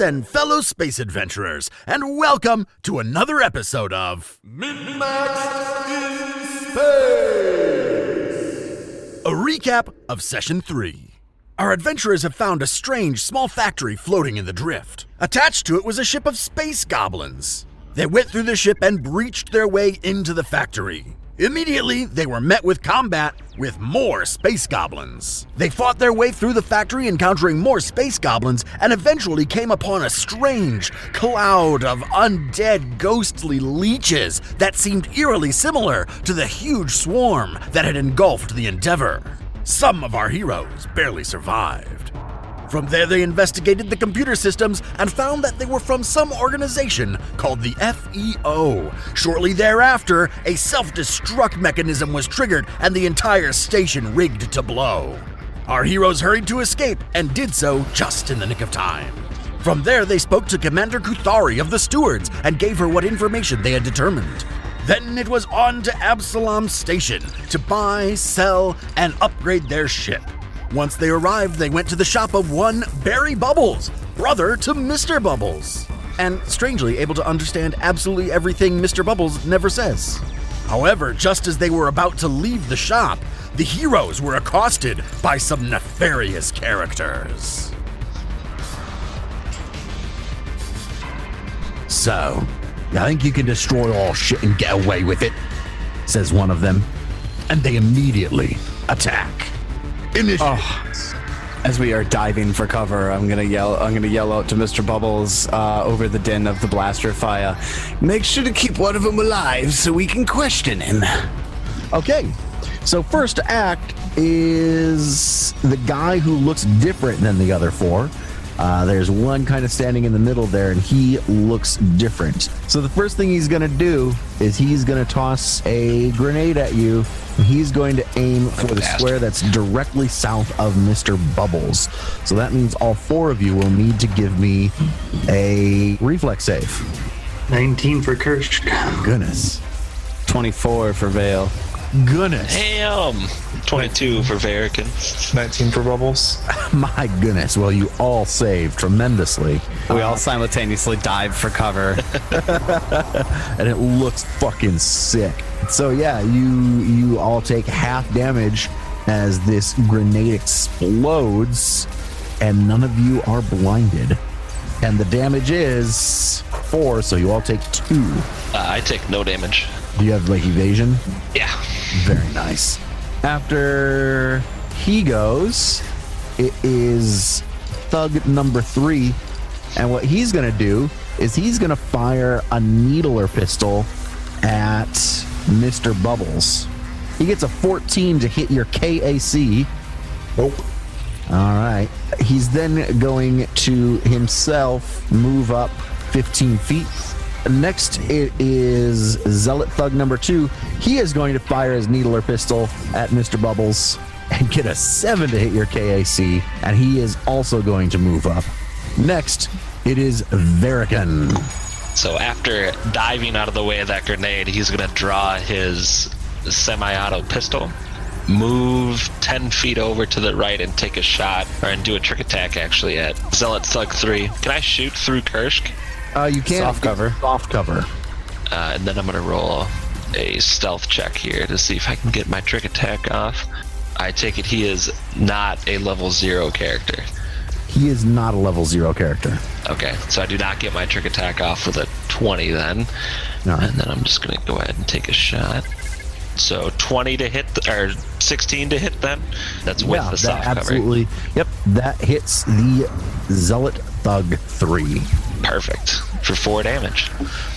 and fellow space adventurers, and welcome to another episode of MNmaxed in Space! A recap of Session 3. Our adventurers have found a strange, small factory floating in the drift. Attached to it was a ship of space goblins. They went through the ship and breached their way into the factory. Immediately, they were met with combat with more space goblins. They fought their way through the factory, encountering more space goblins, and eventually came upon a strange cloud of undead, ghostly leeches that seemed eerily similar to the huge swarm that had engulfed the Endeavor. Some of our heroes barely survived. From there, they investigated the computer systems and found that they were from some organization called the FEO. Shortly thereafter, a self-destruct mechanism was triggered and the entire station rigged to blow. Our heroes hurried to escape and did so just in the nick of time. From there, they spoke to Commander Kuthari of the Stewards and gave her what information they had determined. Then it was on to Absalom Station to buy, sell, and upgrade their ship. Once they arrived, they went to the shop of one Barry Bubbles, brother to Mr. Bubbles, and strangely able to understand absolutely everything Mr. Bubbles never says. However, just as they were about to leave the shop, the heroes were accosted by some nefarious characters. So, I think you can destroy all shit and get away with it, says one of them, and they immediately attack. As we are diving for cover, I'm gonna yell out to Mr. Bubbles over the din of the blaster fire. Make sure to keep one of them alive so we can question him. Okay, so first act is the guy who looks different than the other four. There's one kind of standing in the middle there, and he looks different. So the first thing he's going to do is he's going to toss a grenade at you, and he's going to aim for the square that's directly south of Mr. Bubbles. So that means all four of you will need to give me a reflex save. 19 for Kirsch. Goodness. 24 for Vale. Goodness. Damn! 22 for Varican. 19 for Bubbles. My goodness. Well, you all saved tremendously. We all simultaneously dive for cover. And it looks fucking sick. So yeah, you all take half damage as this grenade explodes, and none of you are blinded. And the damage is 4, so you all take 2. I take no damage. Do you have like evasion? Yeah. Very nice. After he goes, it is thug number 3. And what he's going to do is he's going to fire a needler pistol at Mr. Bubbles. He gets a 14 to hit your KAC. Nope. All right. He's then going to himself move up 15 feet. Next, it is Zealot Thug number 2. He is going to fire his needler pistol at Mr. Bubbles and get a 7 to hit your KAC, and he is also going to move up. Next, it is Varican. So after diving out of the way of that grenade, he's going to draw his semi-auto pistol, move 10 feet over to the right and take a shot, and do a trick attack actually at Zealot Thug 3. Can I shoot through Kursk? You can Soft cover. Soft cover. And then I'm going to roll a stealth check here to see if I can get my trick attack off. I take it he is not a level 0 character. He is not a level 0 character. Okay, so I do not get my trick attack off with a 20 then. All right. And then I'm just going to go ahead and take a shot. So 20 to hit, or 16 to hit then? That's with the soft absolutely, cover. Yep, that hits the Zealot Thug 3. Perfect. For 4 damage.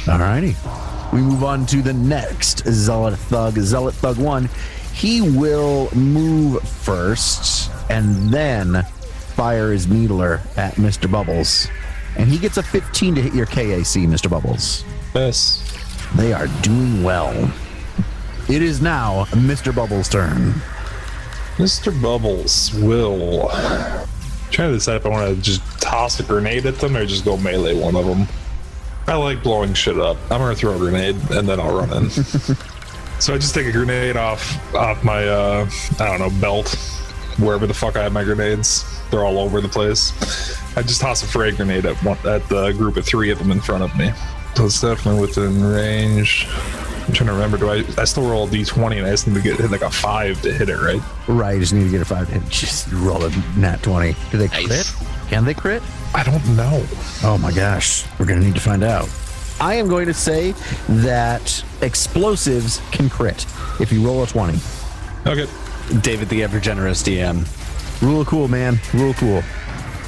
Alrighty. We move on to the next Zealot Thug. Zealot Thug 1. He will move first and then fire his needler at Mr. Bubbles. And he gets a 15 to hit your KAC, Mr. Bubbles. Yes. They are doing well. It is now Mr. Bubbles' turn. Mr. Bubbles will... trying to decide if I want to just toss a grenade at them or just go melee one of them. I like blowing shit up. I'm going to throw a grenade and then I'll run in. So I just take a grenade off my, belt wherever the fuck I have my grenades. They're all over the place. I just toss a frag grenade at the group of 3 of them in front of me. So it's definitely within range. I'm trying to remember, I still roll a d20 and I just need to get hit like a 5 to hit it, right? Right, you just need to get a 5 and just roll a nat 20. Do they crit? Nice. Can they crit? I don't know. Oh my gosh, we're gonna need to find out. I am going to say that explosives can crit if you roll a 20. Okay. David, the ever generous DM. Rule of cool, man. Rule of cool.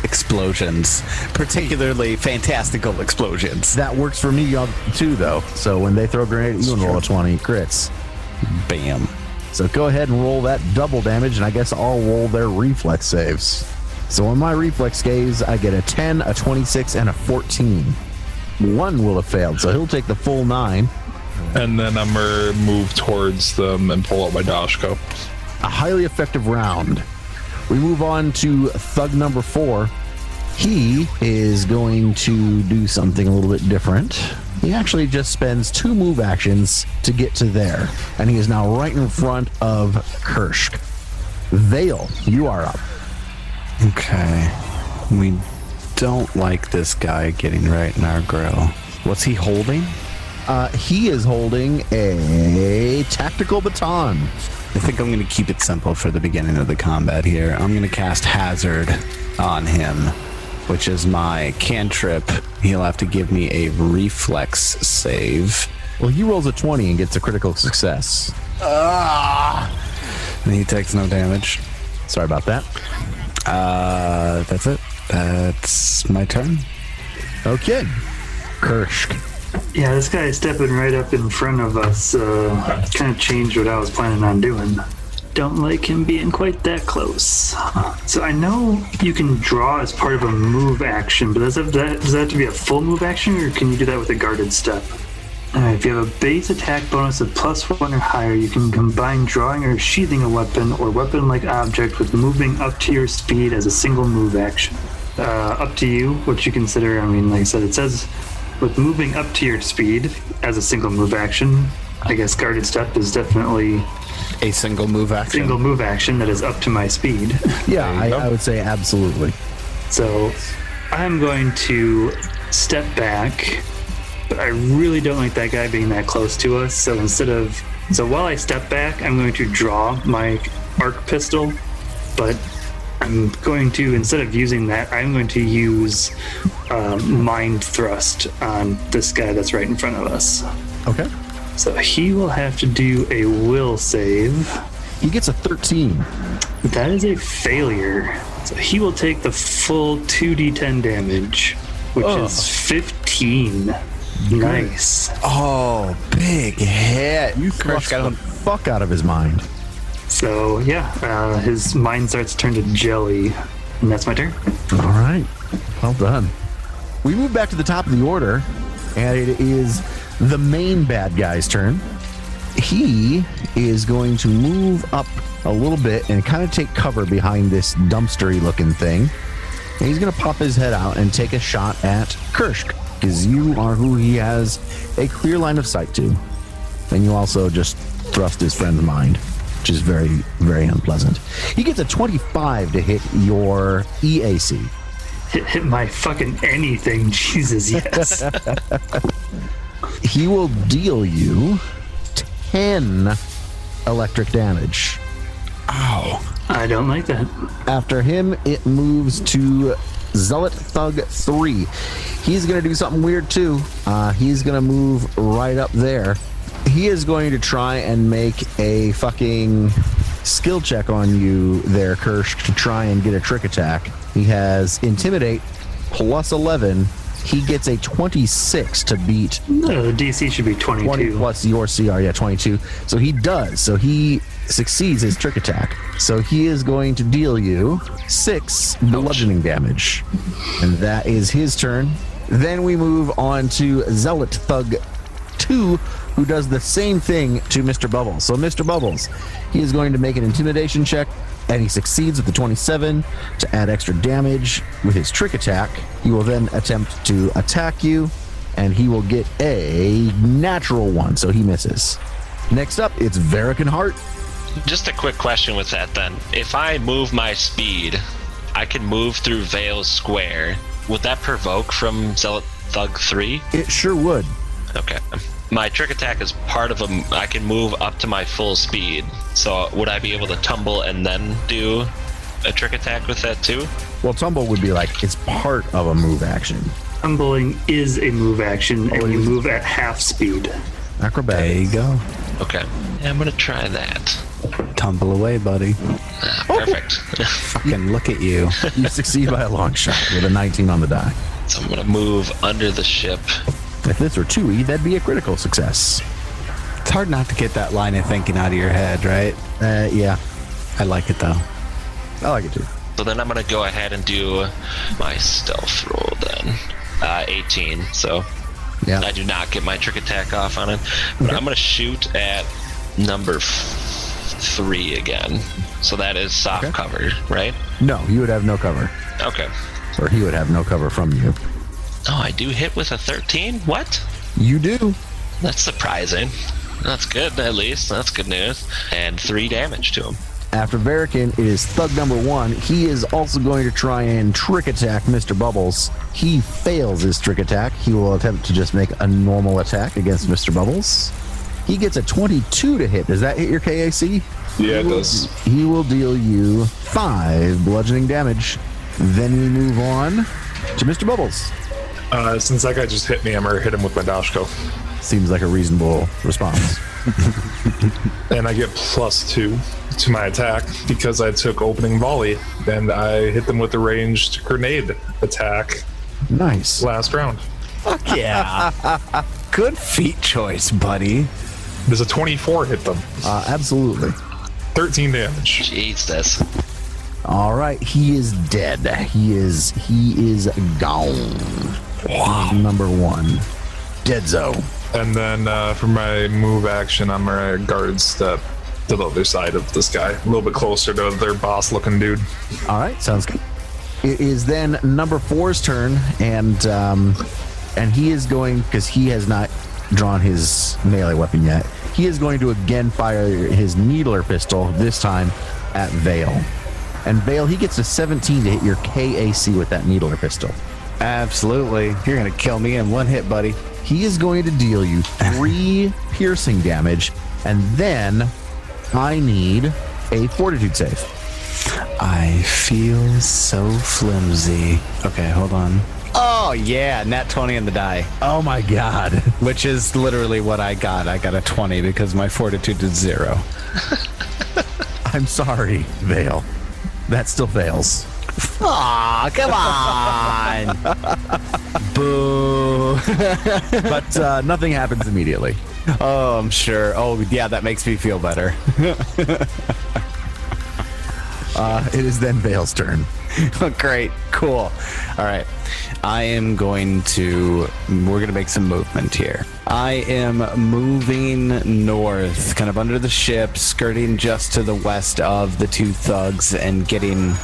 Explosions, particularly fantastical explosions. That works for me too, though. So when they throw a grenade, you can roll a 20 crits. Bam. So go ahead and roll that double damage, and I guess I'll roll their reflex saves. So on my reflex saves, I get a 10, a 26, and a 14. One will have failed, so he'll take the full 9. And then I'm going to move towards them and pull out my Dashko. A highly effective round. We move on to thug number 4. He is going to do something a little bit different. He actually just spends 2 move actions to get to there. And he is now right in front of Kursk. Vale, you are up. Okay. We don't like this guy getting right in our grill. What's he holding? He is holding a tactical baton. I think I'm going to keep it simple for the beginning of the combat here. I'm going to cast Hazard on him, which is my cantrip. He'll have to give me a reflex save. Well, he rolls a 20 and gets a critical success. And he takes no damage. Sorry about that. That's it. That's my turn. Okay. Kursk. Yeah, this guy is stepping right up in front of us. Kind of changed what I was planning on doing. Don't like him being quite that close. So I know you can draw as part of a move action, but does that have to be a full move action, or can you do that with a guarded step? If you have a base attack bonus of +1 or higher, you can combine drawing or sheathing a weapon or weapon-like object with moving up to your speed as a single move action. Up to you what you consider. I mean, like I said, it says with moving up to your speed as a single move action. I guess guarded step is definitely A single move action. single move action that is up to my speed. Yeah, I would say absolutely. So I'm going to step back, but I really don't like that guy being that close to us. So while I step back, I'm going to draw my arc pistol, but I'm going to, instead of using that, I'm going to use mind thrust on this guy that's right in front of us. Okay. So he will have to do a will save. He gets a 13. That is a failure. So he will take the full 2d10 damage, which is 15. Nice. Oh, big hit. You thrust the fuck out of his mind. So yeah, his mind starts to turn to jelly, and that's my turn. All right. Well done. We move back to the top of the order, and it is the main bad guy's turn. He is going to move up a little bit and kind of take cover behind this dumpstery looking thing. And he's going to pop his head out and take a shot at Kursk, because you are who he has a clear line of sight to. And you also just thrust his friend's mind, which is very, very unpleasant. He gets a 25 to hit your EAC. Hit my fucking anything, Jesus, yes. He will deal you 10 electric damage. Ow. I don't like that. After him, it moves to Zealot Thug 3. He's going to do something weird too. He's going to move right up there. He is going to try and make a fucking skill check on you there, Kursk, to try and get a trick attack. He has Intimidate plus 11. He gets a 26 to beat No, the DC should be 22. 20 plus your CR, 22. So he does. So he succeeds his trick attack. So he is going to deal you 6 bludgeoning damage. And that is his turn. Then we move on to Zealot Thug 2, who does the same thing to Mr. Bubbles. So Mr. Bubbles, he is going to make an intimidation check, and he succeeds with the 27 to add extra damage with his trick attack. He will then attempt to attack you, and he will get a natural 1, so he misses. Next up, it's Varican Hart. Just a quick question with that then. If I move my speed, I can move through Vale's square. Would that provoke from Zealot Thug 3? It sure would. Okay. My trick attack is part of I can move up to my full speed. So would I be able to tumble and then do a trick attack with that too? Well, tumble would be like it's part of a move action. Tumbling is a move action, and you move at half speed. Acrobatic. There you go. Okay. Yeah, I'm gonna try that. Tumble away, buddy. Perfect. Fucking look at you. You succeed by a long shot with a 19 on the die. So I'm gonna move under the ship. If this were 2E, that'd be a critical success. It's hard not to get that line of thinking out of your head, right? Yeah, I like it though. I like it too. So then I'm gonna go ahead and do my stealth roll then. 18. So Yeah. I do not get my trick attack off on it. But I'm gonna shoot at number 3 again. So that is soft cover, right? No, you would have no cover. Okay. Or he would have no cover from you. Oh, I do hit with a 13? What? You do. That's surprising. That's good, at least. That's good news. And 3 damage to him. After Varican, it is Thug number 1. He is also going to try and trick attack Mr. Bubbles. He fails his trick attack. He will attempt to just make a normal attack against Mr. Bubbles. He gets a 22 to hit. Does that hit your KAC? Yeah, it does. He will deal you 5 bludgeoning damage. Then we move on to Mr. Bubbles. Since that guy just hit me, I'm gonna hit him with my Dashko. Seems like a reasonable response. And I get +2 to my attack because I took opening volley and I hit them with the ranged grenade attack Nice. last round. Fuck yeah. Good feat choice, buddy. Does a 24 hit them? Absolutely. 13 damage. Jesus. All right, he is dead. He is gone. Wow. Number 1. Deadzo. And then for my move action, I'm gonna guard step to the other side of this guy, a little bit closer to their boss looking dude. All right, sounds good. It is then number 4's turn, and he is going, because he has not drawn his melee weapon yet, he is going to again fire his needler pistol, this time at Vale. And Vale, he gets a 17 to hit your KAC with that needler pistol. Absolutely. You're going to kill me in one hit, buddy. He is going to deal you 3 piercing damage, and then I need a fortitude save. I feel so flimsy. Okay, hold on. Oh, yeah, nat 20 on the die, Oh my god. which is literally what I got. I got a 20 because my fortitude is 0. I'm sorry, Vale. That still fails. Aw, come on. Boo. But nothing happens immediately. Oh, I'm sure. Oh, yeah, that makes me feel better. It is then Vale's turn. Oh, great. Cool. All right. We're going to make some movement here. I am moving north, kind of under the ship, skirting just to the west of the 2 thugs and getting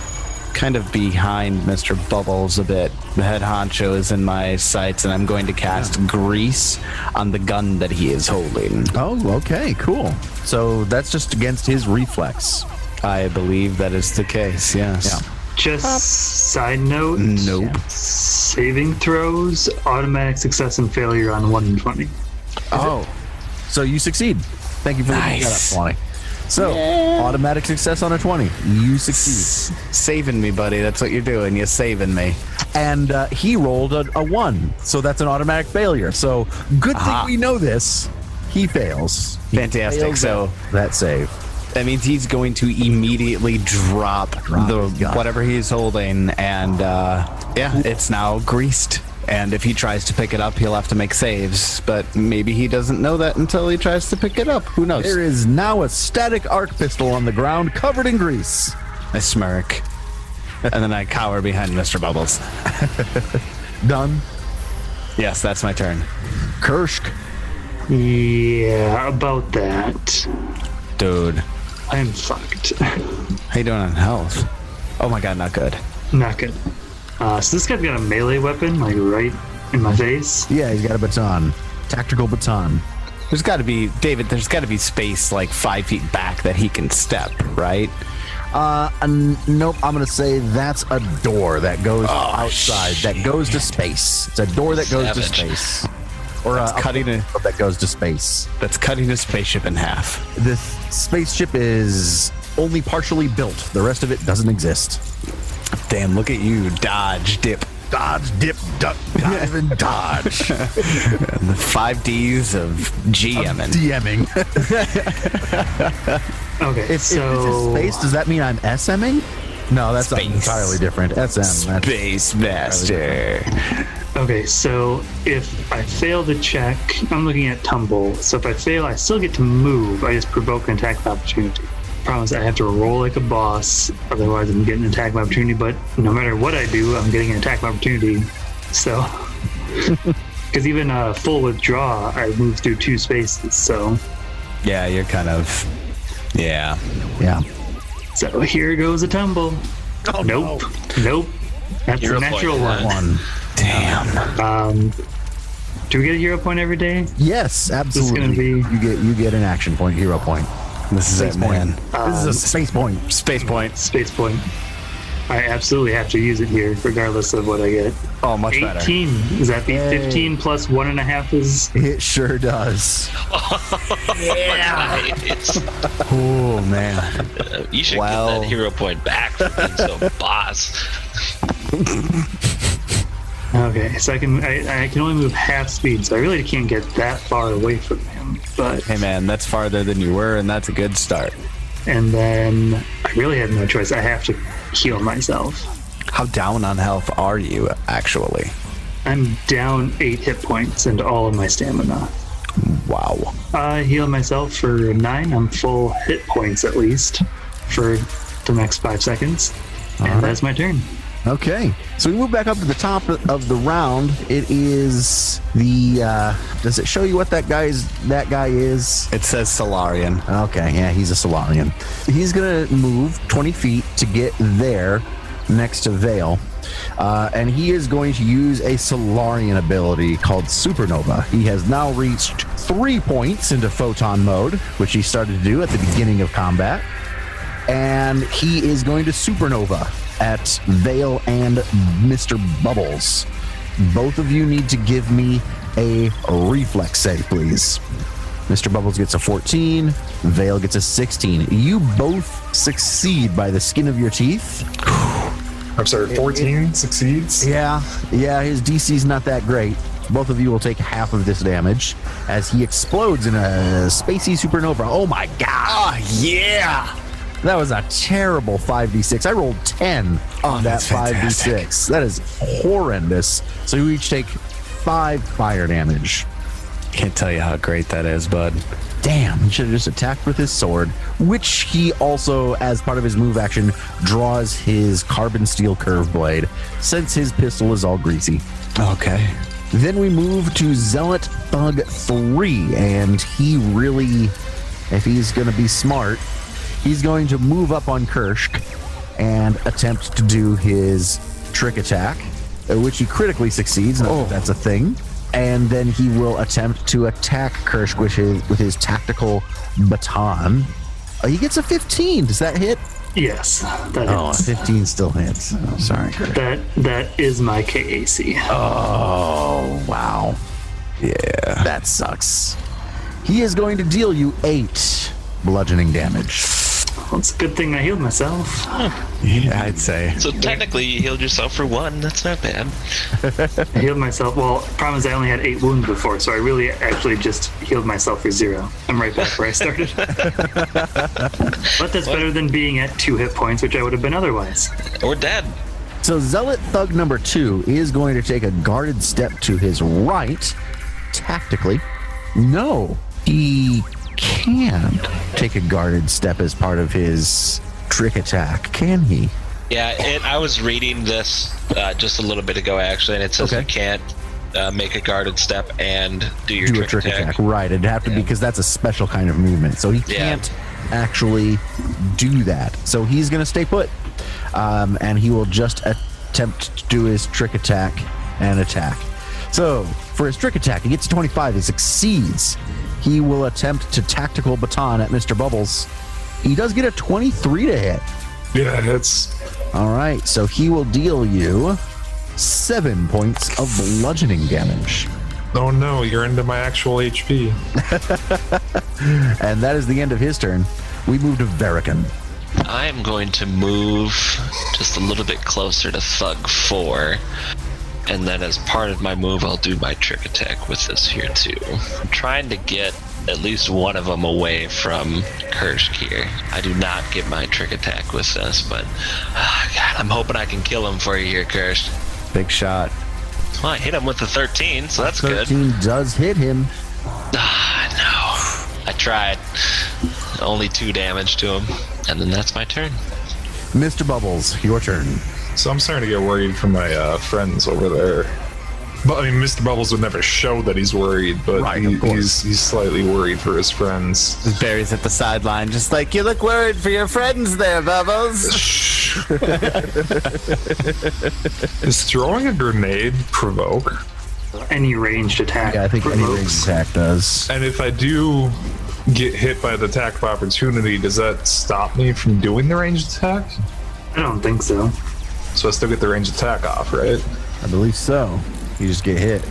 kind of behind Mr. Bubbles a bit. The head honcho is in my sights, and I'm going to cast Grease on the gun that he is holding. Oh, okay, cool. So that's just against his reflex. I believe that is the case, yes. Yeah. Just side note. Nope. Saving throws, automatic success and failure on 1 in 20. Oh, so you succeed. Thank you for looking that up, 20. So, automatic success on a 20. You succeed. Saving me, buddy. That's what you're doing. You're saving me. And he rolled a 1, so that's an automatic failure. So, good thing we know this. He fails. He Fantastic. fails So that save. that means he's going to immediately drop his gun. whatever he's holding, and it's now greased. And if he tries to pick it up, he'll have to make saves. But maybe he doesn't know that until he tries to pick it up. Who knows? There is now a static arc pistol on the ground covered in grease. I smirk, and then I cower behind Mr. Bubbles. Done. Yes, that's my turn. Kershk. Yeah, about that. Dude, I'm fucked. how you doing on health? Oh my god, not good. Not good. So this guy's got a melee weapon, like right in my face. Yeah, he's got a baton. Tactical baton. There's got to be, David, there's got to be space like 5 feet back that he can step, right? Nope. I'm going to say that's a door that goes outside, that goes to space. It's a door that goes to space. Or that goes to space. That's cutting a spaceship in half. The spaceship is only partially built. The rest of it doesn't exist. Damn, look at you. Dodge, dip. Dodge, dip, duck, dive, and dodge. The 5 Ds of GMing. DMing. Okay, If this is space, does that mean I'm SMing? No, that's something Space. entirely different. SM. That's Space Master. Okay, so if I fail the check, I'm looking at tumble. So if I fail, I still get to move. I just provoke an attack of opportunity. Problem is I have to roll like a boss, otherwise I'm getting an attack of opportunity. But no matter what I do, I'm getting an attack of opportunity. So, because even full withdraw, I move through 2 spaces. So, Yeah, you're kind of. Yeah. yeah. so here goes a tumble. Oh, Nope. That's Hero a natural point, one. Damn. Do we get a hero point every day? Yes, absolutely. gonna be- you get an action point, hero point. This is it, man. This is a space point. Space point. Space point. I absolutely have to use it here, regardless of what I get. Oh, much better. 18. Does that be 15 plus 1.5 is? It sure does. Nice. Oh man. You should Wow. get that hero point back for being so boss. Okay, so I can only move half speed, so I really can't get that far away from him. But Hey, man, that's farther than you were, and that's a good start. and then I really have no choice. I have to heal myself. How down on health are you, actually? I'm down 8 hit points and all of my stamina. Wow. I heal myself for 9. I'm full hit points at least for the next 5 seconds, and that's my turn. Okay, so we move back up to the top of the round. It is the. Does it show you what that guy is? It says Solarian. Okay, yeah, he's a Solarian. He's gonna move 20 feet to get there, next to Vale, and he is going to use a Solarian ability called Supernova. He has now reached 3 points into photon mode, which he started to do at the beginning of combat, and he is going to Supernova at Vale and Mr. Bubbles. Both of you need to give me a reflex save, please. Mr. Bubbles gets a 14, Vale gets a 16. You both succeed by the skin of your teeth. I'm sorry, 14 succeeds? Yeah, his DC's not that great. Both of you will take half of this damage as he explodes in a spacey supernova. Oh my god! Yeah. That was a terrible 5d6. I rolled 10 on that that's fantastic. 5d6. That is horrendous. So you each take 5 fire damage. Can't tell you how great that is, bud. Damn, he should have just attacked with his sword, which he also, as part of his move action, draws his carbon steel curve blade, since his pistol is all greasy. Okay. Then we move to Zealot Thug 3, and he really, if he's going to be smart, he's going to move up on Kirsch and attempt to do his trick attack, which he critically succeeds. That's a thing. And then he will attempt to attack Kirsch with his tactical baton. He gets a 15. Does that hit? Yes, that Oh, hits. 15 still hits. Oh, sorry. That is my KAC. Oh, wow. Yeah. That sucks. He is going to deal you 8 bludgeoning damage. Well, it's a good thing I healed myself. Yeah, I'd say. So technically, you healed yourself for 1. That's not bad. I healed myself. Well, problem is I only had 8 wounds before, so I really actually just healed myself for 0. I'm right back where I started. But that's better than being at 2 hit points, which I would have been otherwise. Or dead. So Zealot Thug number 2 is going to take a guarded step to his right, tactically. No, he can't take a guarded step as part of his trick attack, can he? Yeah, I was reading this just a little bit ago, actually, and it says you can't make a guarded step and do your Do a trick attack. Right, it'd have to be because that's a special kind of movement. So he can't actually do that. So he's going to stay put. And he will just attempt to do his trick attack and attack. So for his trick attack, he gets a 25. He succeeds. He will attempt to tactical baton at Mr. Bubbles. He does get a 23 to hit. Yeah, it hits. All right, so he will deal you 7 points of bludgeoning damage. Oh no, you're into my actual HP. And that is the end of his turn. We move to Verican. I am going to move just a little bit closer to Thug 4. And then as part of my move, I'll do my trick attack with this here too. I'm trying to get at least one of them away from Kursk here. I do not get my trick attack with this, but God, I'm hoping I can kill him for you here, Kursk. Big shot. Well, I hit him with the 13, so that's good. 13 does hit him. No. I tried. Only 2 damage to him, and then that's my turn. Mr. Bubbles, your turn. So I'm starting to get worried for my friends over there. But I mean, Mr. Bubbles would never show that he's worried, but Right, of course. he's slightly worried for his friends. Barry's at the sideline, just like, you look worried for your friends there, Bubbles. Is throwing a grenade provoke? Any ranged attack. Yeah, I think any provokes. ranged attack does. And if I do get hit by the attack of opportunity, does that stop me from doing the ranged attack? I don't think so. So I still get the ranged attack off, right? I believe so. You just get hit.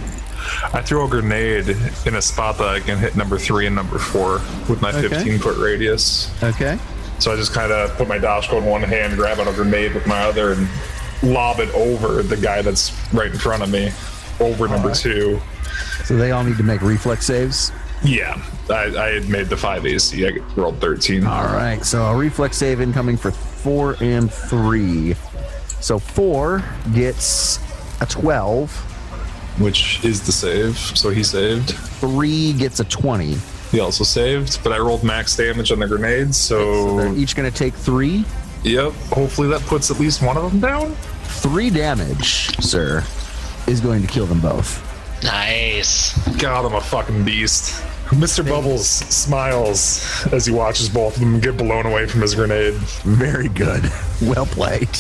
I throw a grenade in a spot that I can hit number 3 and number 4 with my Okay. 15-foot radius. Okay. So I just kind of put my dashko in one hand, grab out a grenade with my other, and lob it over the guy that's right in front of me, over number 2. So they all need to make reflex saves. Yeah, I had made the 5 AC. I rolled 13. All right. So a reflex save incoming for 4 and 3. So 4 gets a 12. Which is the save, so he saved. 3 gets a 20. He also saved, but I rolled max damage on the grenades, So they're so each going to take 3. yep. Hopefully that puts at least one of them down. 3 damage, sir, is going to kill them both. Nice. God, I'm a fucking beast. Mr. Bubbles smiles as he watches both of them get blown away from his grenade. Very good. Well played.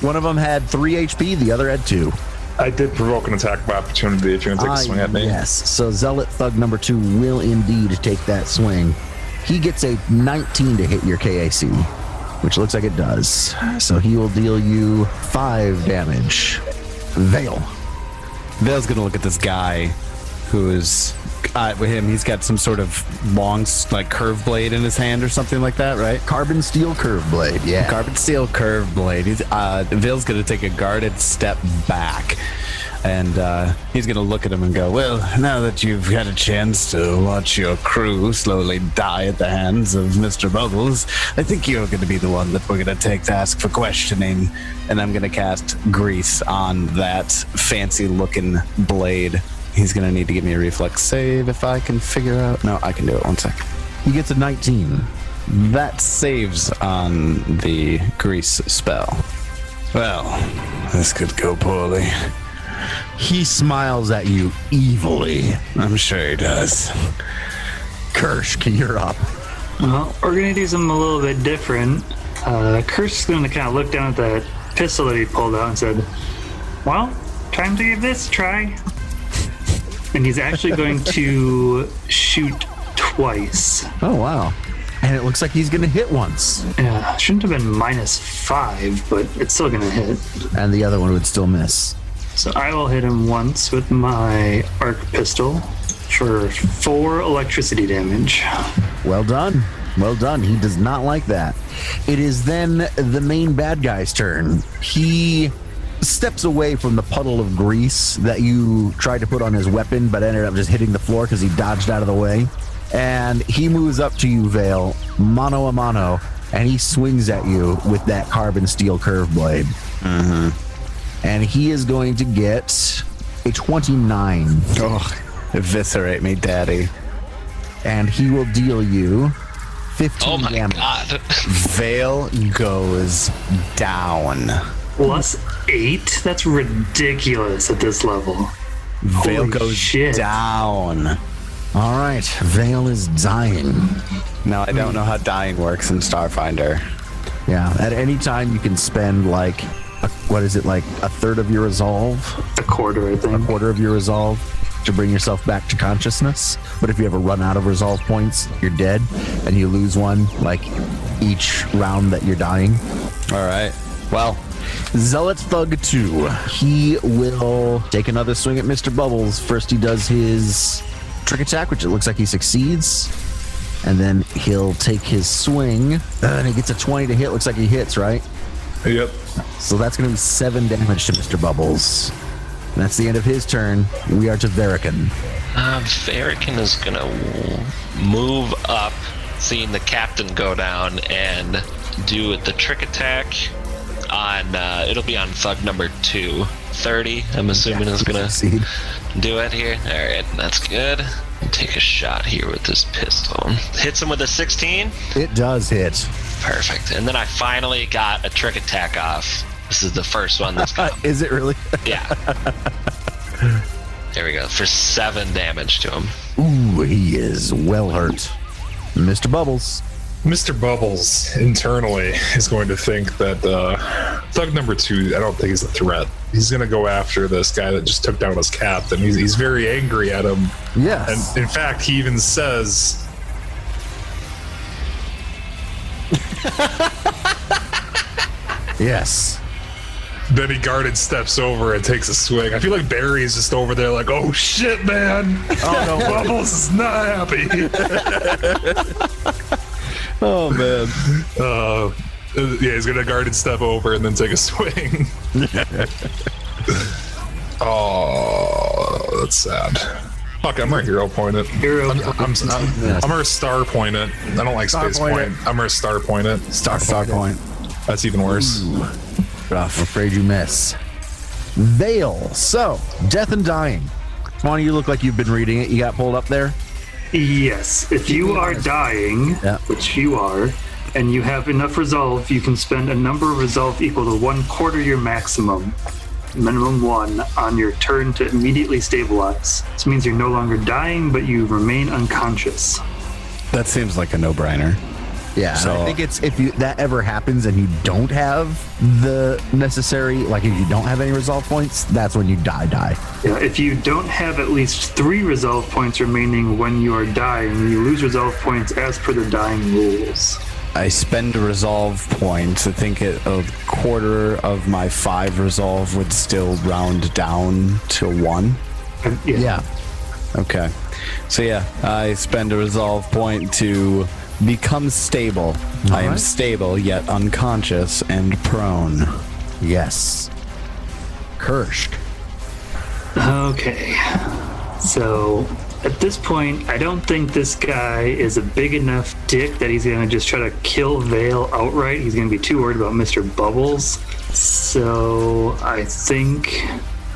One of them had 3 HP, the other had 2. I did provoke an attack of opportunity if you're gonna take a swing at me. Yes. So Zealot Thug number 2 will indeed take that swing. He gets a 19 to hit your KAC, which looks like it does. So he will deal you 5 damage. Vale. Vale's gonna look at this guy who is with him. He's got some sort of long, like, curve blade in his hand or something like that, right? Carbon steel curve blade. Yeah. Carbon steel curve blade. Vale's gonna take a guarded step back, and he's gonna look at him and go, "Well, now that you've had a chance to watch your crew slowly die at the hands of Mr. Bubbles, I think you're gonna be the one that we're gonna take to ask for questioning." And I'm gonna cast Grease on that fancy-looking blade. He's gonna need to give me a reflex save if I can figure out. No, I can do it. 1 sec. He gets a 19. That saves on the grease spell. Well, this could go poorly. He smiles at you evilly. I'm sure he does. Kursk, you're up. Well, we're going to do something a little bit different. Kursk's going to kind of look down at that pistol that he pulled out and said, "Well, time to give this a try." And he's actually going to shoot twice. Oh, wow. And it looks like he's going to hit once. Yeah, shouldn't have been -5, but it's still going to hit. And the other one would still miss. So I will hit him once with my arc pistol for 4 electricity damage. Well done. Well done. He does not like that. It is then the main bad guy's turn. He steps away from the puddle of grease that you tried to put on his weapon, but ended up just hitting the floor because he dodged out of the way. And he moves up to you, Vale, mano a mano, and he swings at you with that carbon steel curve blade. Mm-hmm. And he is going to get a 29. Oh, eviscerate me, daddy. And he will deal you 15 Oh my damage. god. Vale goes down. +8? That's ridiculous at this level. Vale Holy goes shit. down. All right, Vale is dying. Now, I don't know how dying works in Starfinder. Yeah, at any time you can spend like, a third of your resolve? A quarter, I A think. quarter of your resolve? to bring yourself back to consciousness. But if you ever run out of resolve points, you're dead, and you lose one like each round that you're dying. All right. Well, Zealot Thug 2. He will take another swing at Mr. Bubbles. First, he does his trick attack, which it looks like he succeeds. And then he'll take his swing. And he gets a 20 to hit. Looks like he hits, right? Yep. So that's going to be 7 damage to Mr. Bubbles. And that's the end of his turn. We are to Verican. Verican is going to move up, seeing the captain go down, and do the trick attack on, it'll be on thug number 2. 30, I'm assuming, is going to do it here. All right, that's good. Take a shot here with this pistol. Hits him with a 16. It does hit. Perfect. And then I finally got a trick attack off. This is the first one that's come. Is it really? Yeah. There we go. For 7 damage to him. Ooh, he is well hurt. Mr. Bubbles. Mr. Bubbles internally is going to think that thug number 2, I don't think he's a threat. He's going to go after this guy that just took down his captain. He's very angry at him. Yes. And in fact, he even says... Yes. Then he guarded steps over and takes a swing. I feel like Barry is just over there like, oh shit, man. Oh no, Bubbles is not happy. Oh, man. Yeah, he's going to guarded step over and then take a swing. Oh, that's sad. Fuck, I'm gonna hero point it. I'm gonna star point it. I don't like space point. I'm gonna star point it. Star point. That's even worse. Ooh. Rough. I'm afraid you miss. Veil. So, Death and Dying. Monty, you look like you've been reading it. You got pulled up there? Yes. If you are dying, which you are, and you have enough resolve, you can spend a number of resolve equal to 1/4 your maximum. Minimum 1 on your turn to immediately stabilize. This means you're no longer dying, but you remain unconscious. That seems like a no-brainer. Yeah, so I think it's if that ever happens and you don't have the necessary, like if you don't have any resolve points, that's when you die. Yeah, if you don't have at least 3 resolve points remaining when you are dying, you lose resolve points as per the dying rules. I spend a resolve point. I think a quarter of my 5 resolve would still round down to 1. Yeah. Okay. So yeah, I spend a resolve point to become stable. I am stable yet unconscious and prone. Yes. Kirsch. Okay. So at this point, I don't think this guy is a big enough dick that he's going to just try to kill Vale outright. He's going to be too worried about Mr. Bubbles. So I think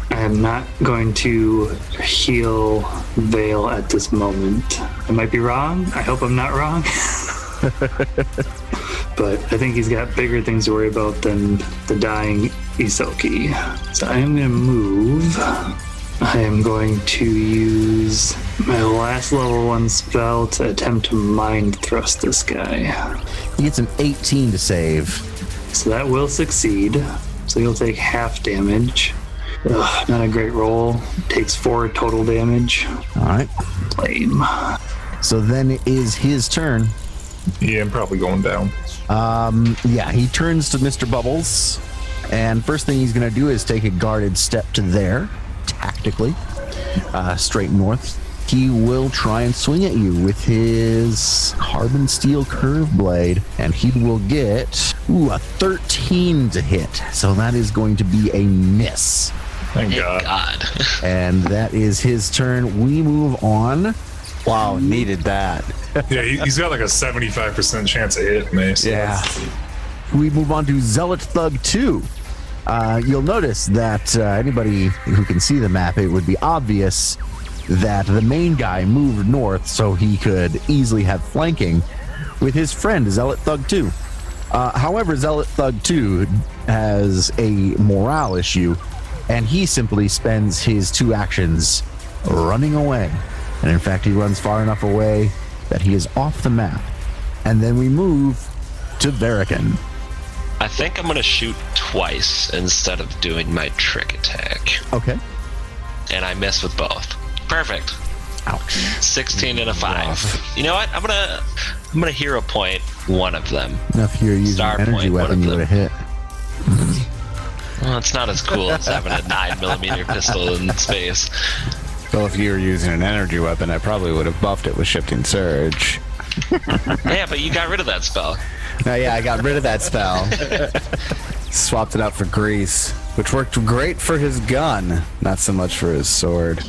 I'm not going to heal Vale at this moment. I might be wrong. I hope I'm not wrong. But I think he's got bigger things to worry about than the dying Isoki. So I am going to move. I am going to use my last level 1 spell to attempt to mind thrust this guy. He gets an 18 to save. So that will succeed. So he'll take half damage. Ugh, not a great roll. Takes 4 total damage. All right. Lame. So then it is his turn. Yeah, I'm probably going down. Yeah, he turns to Mr. Bubbles. And first thing he's going to do is take a guarded step to there. Tactically, straight north. He will try and swing at you with his carbon steel curve blade, and he will get a 13 to hit. So that is going to be a miss. Thank God. And that is his turn. We move on. Wow, needed that. Yeah, he's got like a 75% chance of hitting me. So Yeah. We move on to Zealot Thug 2. You'll notice that anybody who can see the map, it would be obvious that the main guy moved north so he could easily have flanking with his friend Zealot Thug 2. However, Zealot Thug 2 has a morale issue, and he simply spends his 2 actions running away. And in fact, he runs far enough away that he is off the map. And then we move to Verican. I think I'm going to shoot twice instead of doing my trick attack. Okay. And I miss with both. Perfect. Ouch. 16 and a 5. You know what? I'm gonna hero point one of them. Enough here using Star an energy point, one weapon, of you would them. have hit. Well, it's not as cool as having a 9mm pistol in space. Well, if you were using an energy weapon, I probably would have buffed it with Shifting Surge. Yeah, but you got rid of that spell. No, yeah, I got rid of that spell. Swapped it out for Grease, which worked great for his gun, not so much for his sword.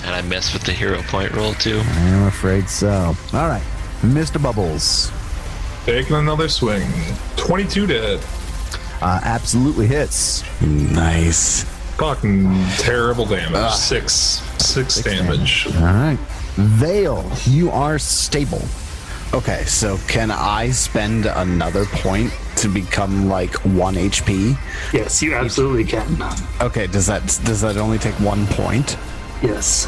And I missed with the hero point roll too. I'm afraid so. All right, Mr. Bubbles. Taking another swing. 22 to hit. Absolutely hits. Nice. Fucking terrible damage. Six damage. All right. Vale, you are stable. Okay, so can I spend another point to become like 1 HP? Yes, you absolutely can. Okay, does that only take 1 point? Yes.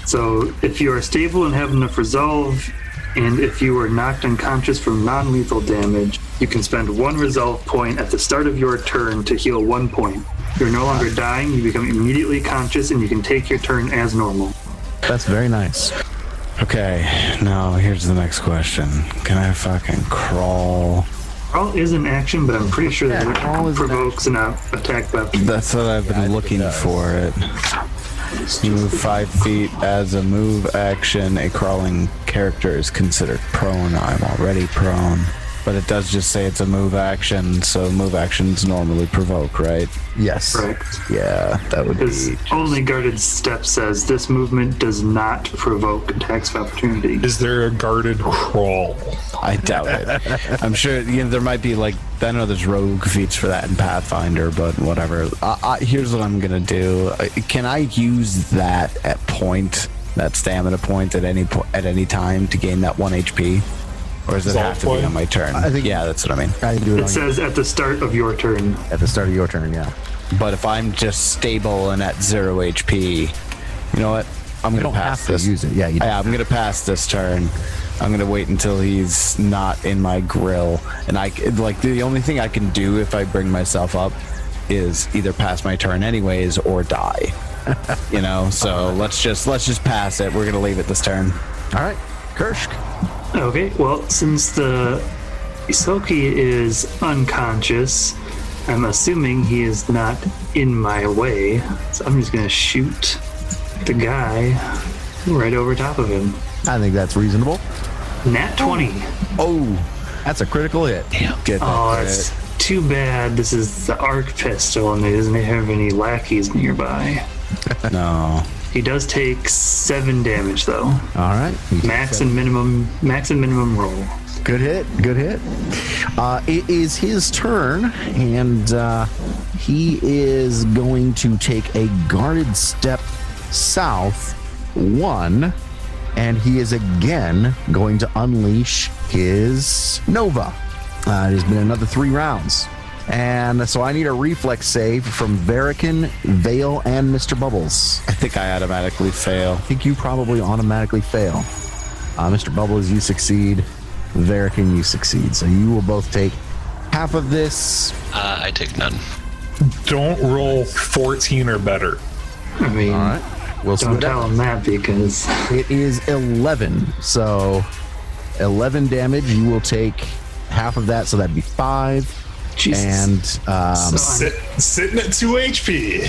So if you are stable and have enough resolve, and if you are knocked unconscious from non-lethal damage, you can spend 1 resolve point at the start of your turn to heal 1 point. You're no longer dying, you become immediately conscious, and you can take your turn as normal. That's very nice. Okay, now here's the next question. Can I fucking crawl? Crawl is an action, but I'm pretty sure that crawl it is an provokes an attack weapon. That's what I've been looking for. It. Move 5 feet as a move action. A crawling character is considered prone. I'm already prone. But it does just say it's a move action, so move actions normally provoke, right? Yes. Correct. Yeah, that would Because be... only guarded step says this movement does not provoke attacks of opportunity. Is there a guarded crawl? I doubt it. I'm sure there might be like... I know there's rogue feats for that in Pathfinder, but whatever. Here's what I'm going to do. Can I use that that stamina point at any time to gain that 1 HP? Or does it have to be on my turn? I think, yeah, that's what I mean. I can do It says at the start of your turn. at the start of your turn, yeah. But if I'm just stable and at 0 HP, you know what? I'm going to pass this. Use it. Yeah, I'm going to pass this turn. I'm going to wait until he's not in my grill. And the only thing I can do if I bring myself up is either pass my turn anyways or die. So let's just pass it. We're going to leave it this turn. All right, Kirsch. Okay, well, since the Isoki is unconscious, I'm assuming he is not in my way, so I'm just gonna shoot the guy right over top of him. I think that's reasonable. Nat 20. Oh, that's a critical hit. Get that Oh, crit. that's too bad. This is the arc pistol, and it doesn't have any lackeys nearby. No. He does take 7 damage, though. All right. Max and minimum roll. Good hit. Good hit. It is his turn, and he is going to take a guarded step south 1, and he is again going to unleash his Nova. It has been another 3 rounds. And so I need a reflex save from Varican, Vale, and Mr. Bubbles. I think I automatically fail. I think you probably automatically fail. Mr. Bubbles, you succeed. Varican, you succeed. So you will both take half of this. I take none. Don't roll 14 or better. I mean, All right. We'll don't split tell up. him that because It is 11. So 11 damage. You will take half of that. So that'd be 5. Jesus. And Sitting at 2 HP.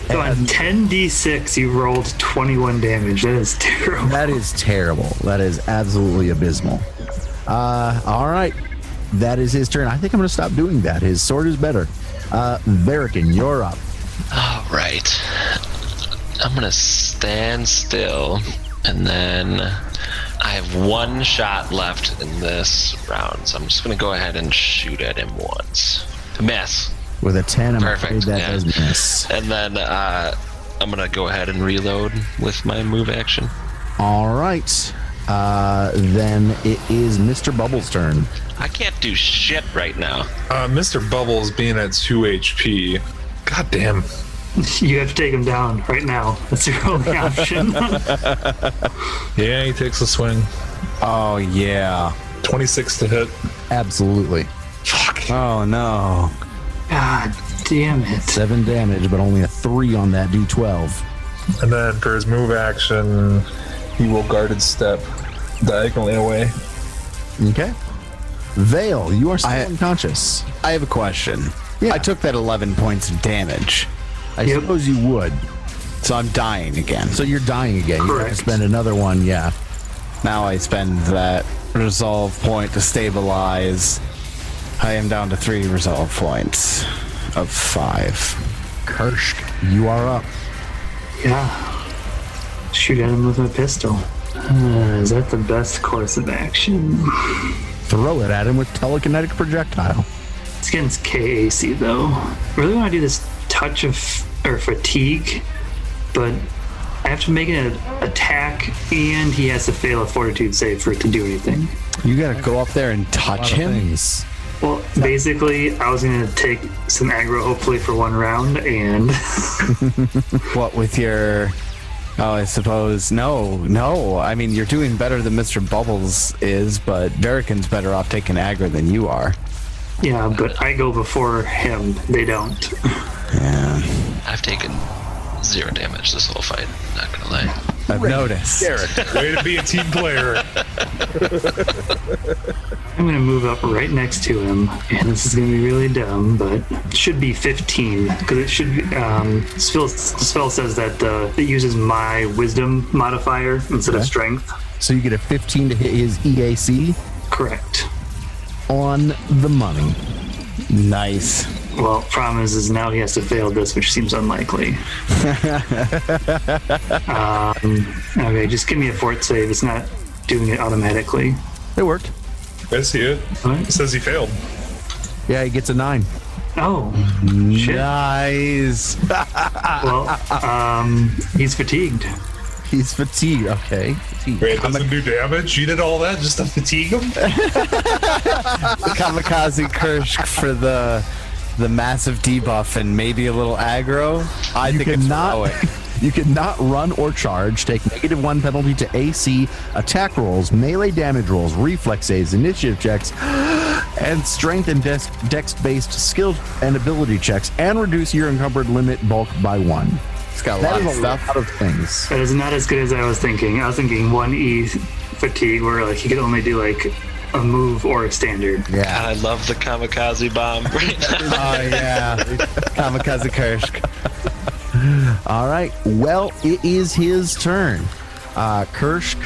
So on 10d6, you rolled 21 damage. That is terrible. that is terrible. That is absolutely abysmal. All right. That is his turn. I think I'm going to stop doing that. His sword is better. Varican, you're up. All right. I'm gonna stand still, and then I have 1 shot left in this round, so I'm just gonna go ahead and shoot at him once. Miss. With a 10, I'm Perfect, afraid that yeah. does miss. And then I'm gonna go ahead and reload with my move action. All right. Then it is Mr. Bubbles' turn. I can't do shit right now. Mr. Bubbles being at 2 HP. God damn. You have to take him down right now. That's your only option. Yeah, he takes a swing. Oh, yeah. 26 to hit. Absolutely. Fuck. Oh, no. God damn it. 7 damage, but only a 3 on that D12. And then for his move action, he will guarded step diagonally away. Okay. Vale, you are still unconscious. I have a question. Yeah. I took that 11 points of damage, I suppose you would. so I'm dying again. So you're dying again. You have to Correct. spend another one, yeah. Now I spend that resolve point to stabilize. I am down to 3 resolve points of 5. Kershk, you are up. Yeah. Shoot at him with my pistol. Is that the best course of action? Throw it at him with telekinetic projectile. It's against KAC though. Really want to do this touch of or fatigue, but I have to make an attack, and he has to fail a fortitude save for it to do anything. You gotta go up there and touch him? Things. Well, basically, I was gonna take some aggro, hopefully for one round, and What with your... Oh, I suppose... No. I mean, you're doing better than Mr. Bubbles is, but Verican's better off taking aggro than you are. yeah, but I go before him. They don't. Yeah. I've taken 0 damage this whole fight, not gonna lie. I've noticed. Way to be a team player. I'm gonna move up right next to him, and this is gonna be really dumb, but it should be 15 because it should be. The spell says that it uses my wisdom modifier instead of strength. So you get a 15 to hit his EAC Correct. on the money. Nice. Well, problem is now he has to fail this, which seems unlikely. Okay, just give me a fort save. It's not doing it automatically. It worked. I see it. What? It says he failed. Yeah, he gets a 9. Oh, shit. Nice. Well, he's fatigued. He's fatigued. Okay. Fatigued. Wait, it doesn't do damage? You did all that just to fatigue him? Kamikaze Kershk for the massive debuff and maybe a little aggro. I think it's heroic. You cannot run or charge, take -1 penalty to AC, attack rolls, melee damage rolls, reflex saves, initiative checks, and strength and dex-based skill and ability checks, and reduce your encumbered limit bulk by 1. It's got a That lot of is a stuff. lot of things. That is not as good as I was thinking. I was thinking 1E fatigue, where like he could only do like a move or a standard. God, Yeah. I love the kamikaze bomb right now. Oh yeah, Kamikaze Kershk. All right. Well, it is his turn. Kershk,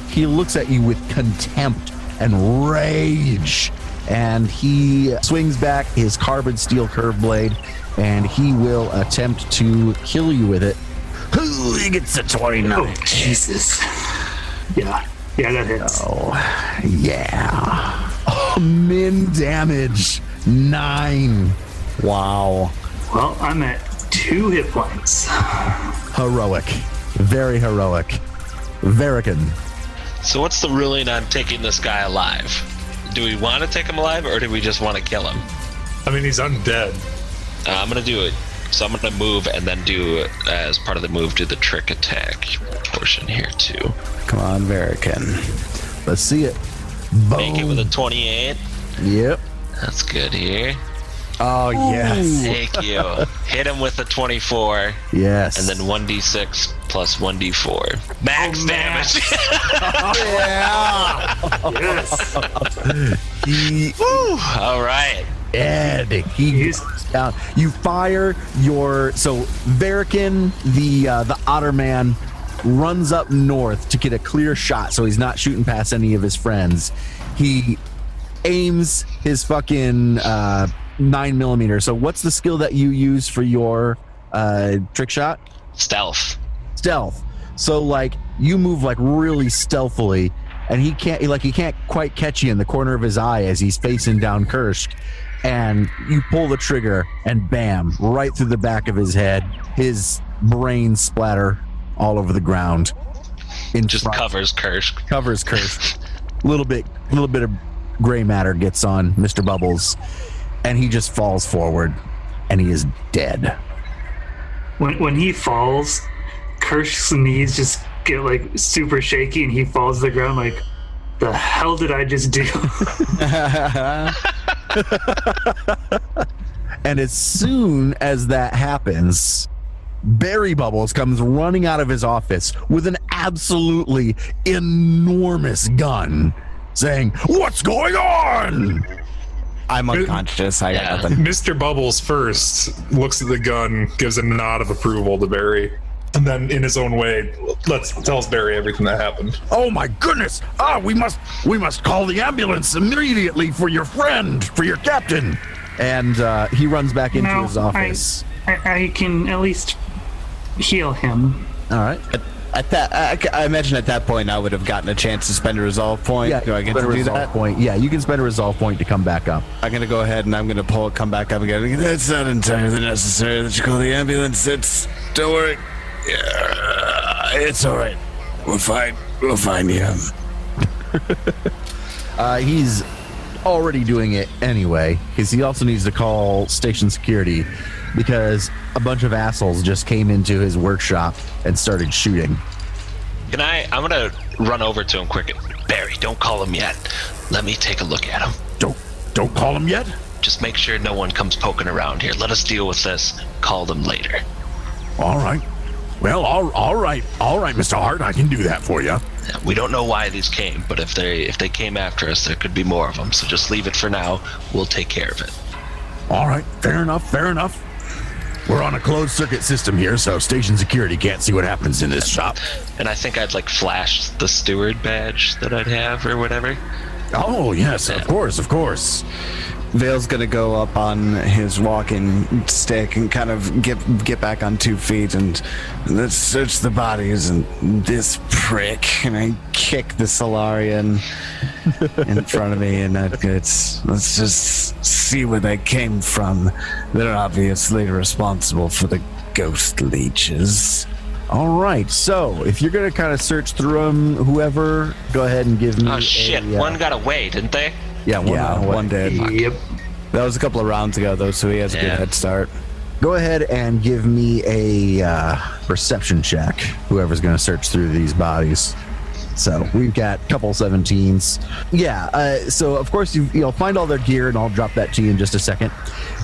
he looks at you with contempt and rage, and he swings back his carbon steel curve blade, and he will attempt to kill you with it. Ooh, he gets a 29. Oh, Jesus. Yeah, that hits. Oh, yeah. Oh, min damage. 9. Wow. Well, I'm at 2 hit points. Heroic. Very heroic. Verican. So what's the ruling on taking this guy alive? Do we want to take him alive, or do we just want to kill him? I mean, he's undead. I'm gonna do it. So I'm gonna move and then do, as part of the move, do the trick attack portion here too. Come on, Verican. Let's see it. Make it Boom. with a 28. Yep. That's good here. Oh yes. Thank you. Hit him with a 24, Yes. and then 1d6 plus 1d4. Max damage. Yes. he All right. dead. He goes down. You fire your Verican, the otter man, runs up north to get a clear shot, so he's not shooting past any of his friends. He aims his fucking 9mm. So what's the skill that you use for your trick shot? Stealth. Stealth. So like you move like really stealthily, and he can't quite catch you in the corner of his eye as he's facing down Kershk, and you pull the trigger and bam, right through the back of his head. His brains splatter all over the ground. Just covers Kershk. Covers Kershk. little bit of gray matter gets on Mr. Bubbles, and he just falls forward, and he is dead. When he falls, Kershk's knees just get like super shaky, and he falls to the ground like, the hell did I just do? And as soon as that happens, Barry Bubbles comes running out of his office with an absolutely enormous gun, saying, "What's going on?" I'm unconscious. I got nothing. Mr. Bubbles first looks at the gun, gives a nod of approval to Barry, and then in his own way tells Barry everything that happened. Oh my goodness! We must call the ambulance immediately for your friend, for your captain. And he runs back into his office. I can at least heal him. All right. At that, I imagine at that point I would have gotten a chance to spend a resolve point. Yeah, Do I get to do that? Point. Yeah, you can spend a resolve point to come back up. I'm gonna go ahead and I'm gonna come back up and go. That's not entirely necessary that you call the ambulance. Don't worry. Yeah, it's all right. We'll find him. He's already doing it anyway, because he also needs to call station security because a bunch of assholes just came into his workshop and started shooting. I'm gonna run over to him quick. Barry, don't call him yet. Let me take a look at him. Don't call him yet. Just make sure no one comes poking around here. Let us deal with this. Call them later. All right. Well, all right, Mr. Hart. I can do that for you. We don't know why these came, but if they came after us, there could be more of them. So just leave it for now. We'll take care of it. All right. Fair enough. We're on a closed circuit system here, so station security can't see what happens in this shop. And I think I'd flash the steward badge that I'd have or whatever. Oh, yes, of course. Vale's gonna go up on his walking stick and kind of get back on 2 feet and let's search the bodies and this prick, and I kick the Solarian in front of me, and let's just see where they came from. They're obviously responsible for the ghost leeches. All right, so if you're going to kind of search through them, whoever, go ahead and give me Oh shit, one got away, didn't they? Yeah, one did. Yep. That was a couple of rounds ago, though, so he has a good head start. Go ahead and give me a perception check, whoever's going to search through these bodies. So we've got a couple 17s. Yeah, so of course you'll find all their gear, and I'll drop that to you in just a second.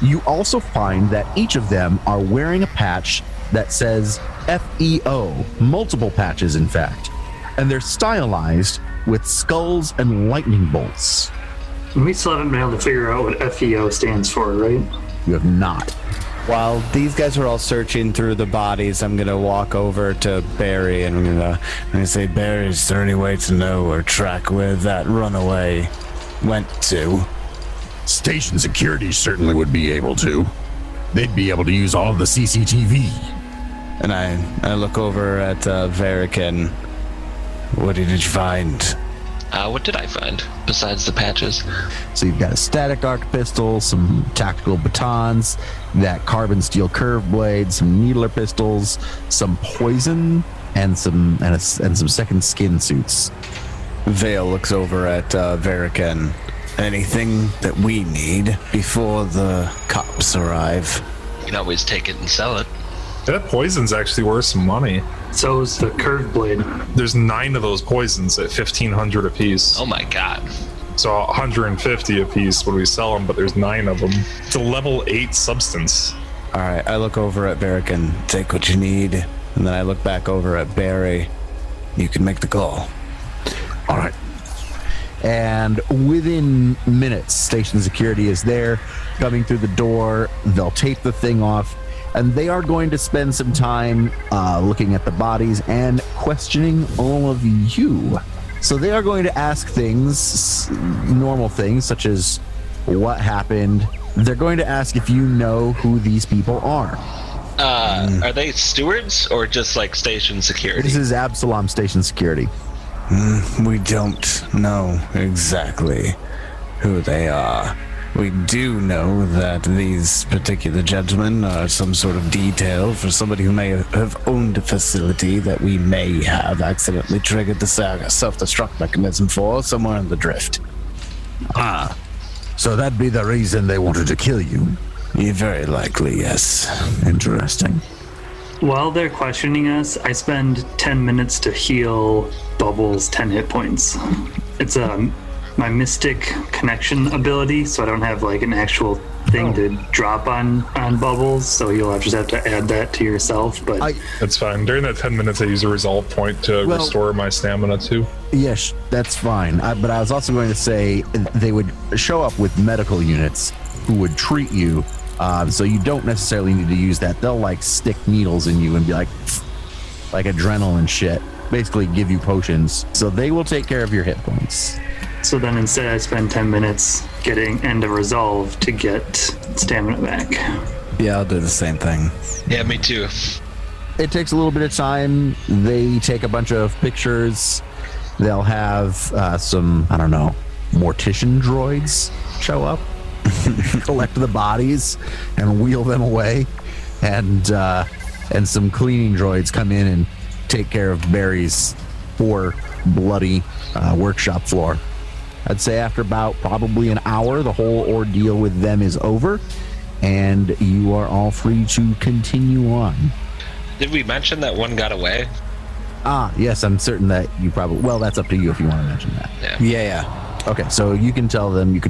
You also find that each of them are wearing a patch that says FEO, multiple patches in fact, and they're stylized with skulls and lightning bolts. We still haven't been able to figure out what FEO stands for, right? You have not. While these guys are all searching through the bodies, I'm gonna walk over to Barry and I'm gonna say, Barry, is there any way to know or track where that runaway went to? Station security certainly would be able to. They'd be able to use all of the CCTV. And I look over at Varican. What did you find? What did I find besides the patches? So you've got a static arc pistol, some tactical batons, that carbon steel curve blade, some needler pistols, some poison, and some second skin suits. Vale looks over at Varican. Anything that we need before the cops arrive? You can always take it and sell it. That poison's actually worth some money. So is the curved blade. There's 9 of those poisons at 1,500 apiece. Oh my god. So 150 apiece when we sell them, but there's 9 of them. It's a level 8 substance. All right, I look over at Varican. Take what you need, and then I look back over at Barry. You can make the call. All right. And within minutes, station security is there, coming through the door. They'll tape the thing off, and they are going to spend some time looking at the bodies and questioning all of you. So they are going to ask things, normal things, such as what happened. They're going to ask if you know who these people are. Are they stewards or just station security? This is Absalom Station security. We don't know exactly who they are. We do know that these particular gentlemen are some sort of detail for somebody who may have owned a facility that we may have accidentally triggered the self-destruct mechanism for somewhere in the drift. So that'd be the reason they wanted to kill you. Very likely, yes. Interesting. While they're questioning us, I spend 10 minutes to heal Bubbles 10 hit points. It's a my mystic connection ability, so I don't have like an actual thing to drop on Bubbles, so you'll just have to add that to yourself. But That's fine. During that 10 minutes, I use a resolve point to restore my stamina too. Yes, that's fine. But I was also going to say they would show up with medical units who would treat you, so you don't necessarily need to use that. They'll like stick needles in you and be like adrenaline shit. Basically give you potions, so they will take care of your hit points. So then instead I spend 10 minutes getting End of Resolve to get stamina back. Yeah, I'll do the same thing. Yeah, me too. It takes a little bit of time. They take a bunch of pictures. They'll have some, I don't know, mortician droids show up, collect the bodies, and wheel them away. And some cleaning droids come in and take care of Barry's poor, bloody workshop floor. I'd say after about probably an hour, the whole ordeal with them is over, and you are all free to continue on. Did we mention that one got away? Yes, I'm certain that you probably... Well, that's up to you if you want to mention that. Yeah. Okay, so you can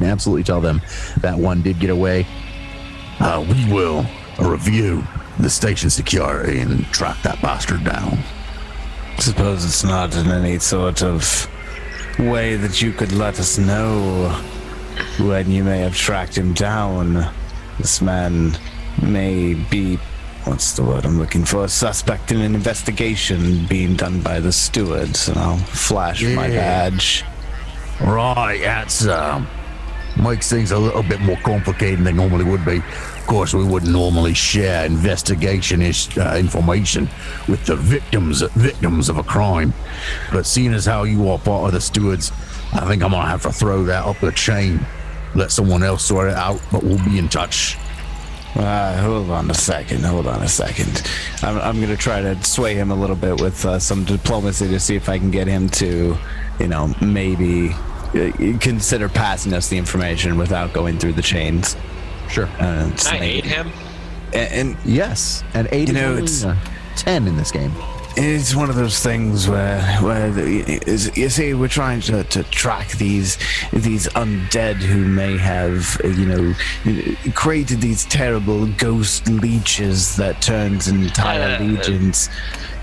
absolutely tell them that one did get away. We will review the station security and track that bastard down. Suppose it's not in any sort of way that you could let us know when you may have tracked him down. This man may be, what's the word I'm looking for, suspect in an investigation being done by the stewards, and I'll flash my badge. Right, that's makes things a little bit more complicated than they normally would be. Of course, we wouldn't normally share investigation information with the victims of a crime. But seeing as how you are part of the stewards, I think I'm gonna have to throw that up the chain. Let someone else sort it out, but we'll be in touch. Hold on a second. I'm going to try to sway him a little bit with some diplomacy to see if I can get him to, maybe consider passing us the information without going through the chains. Sure. Can I aid him? And Yes, and 8 is only 10 in this game. it's one of those things where you see, we're trying to track these undead who may have, created these terrible ghost leeches that turns entire legions.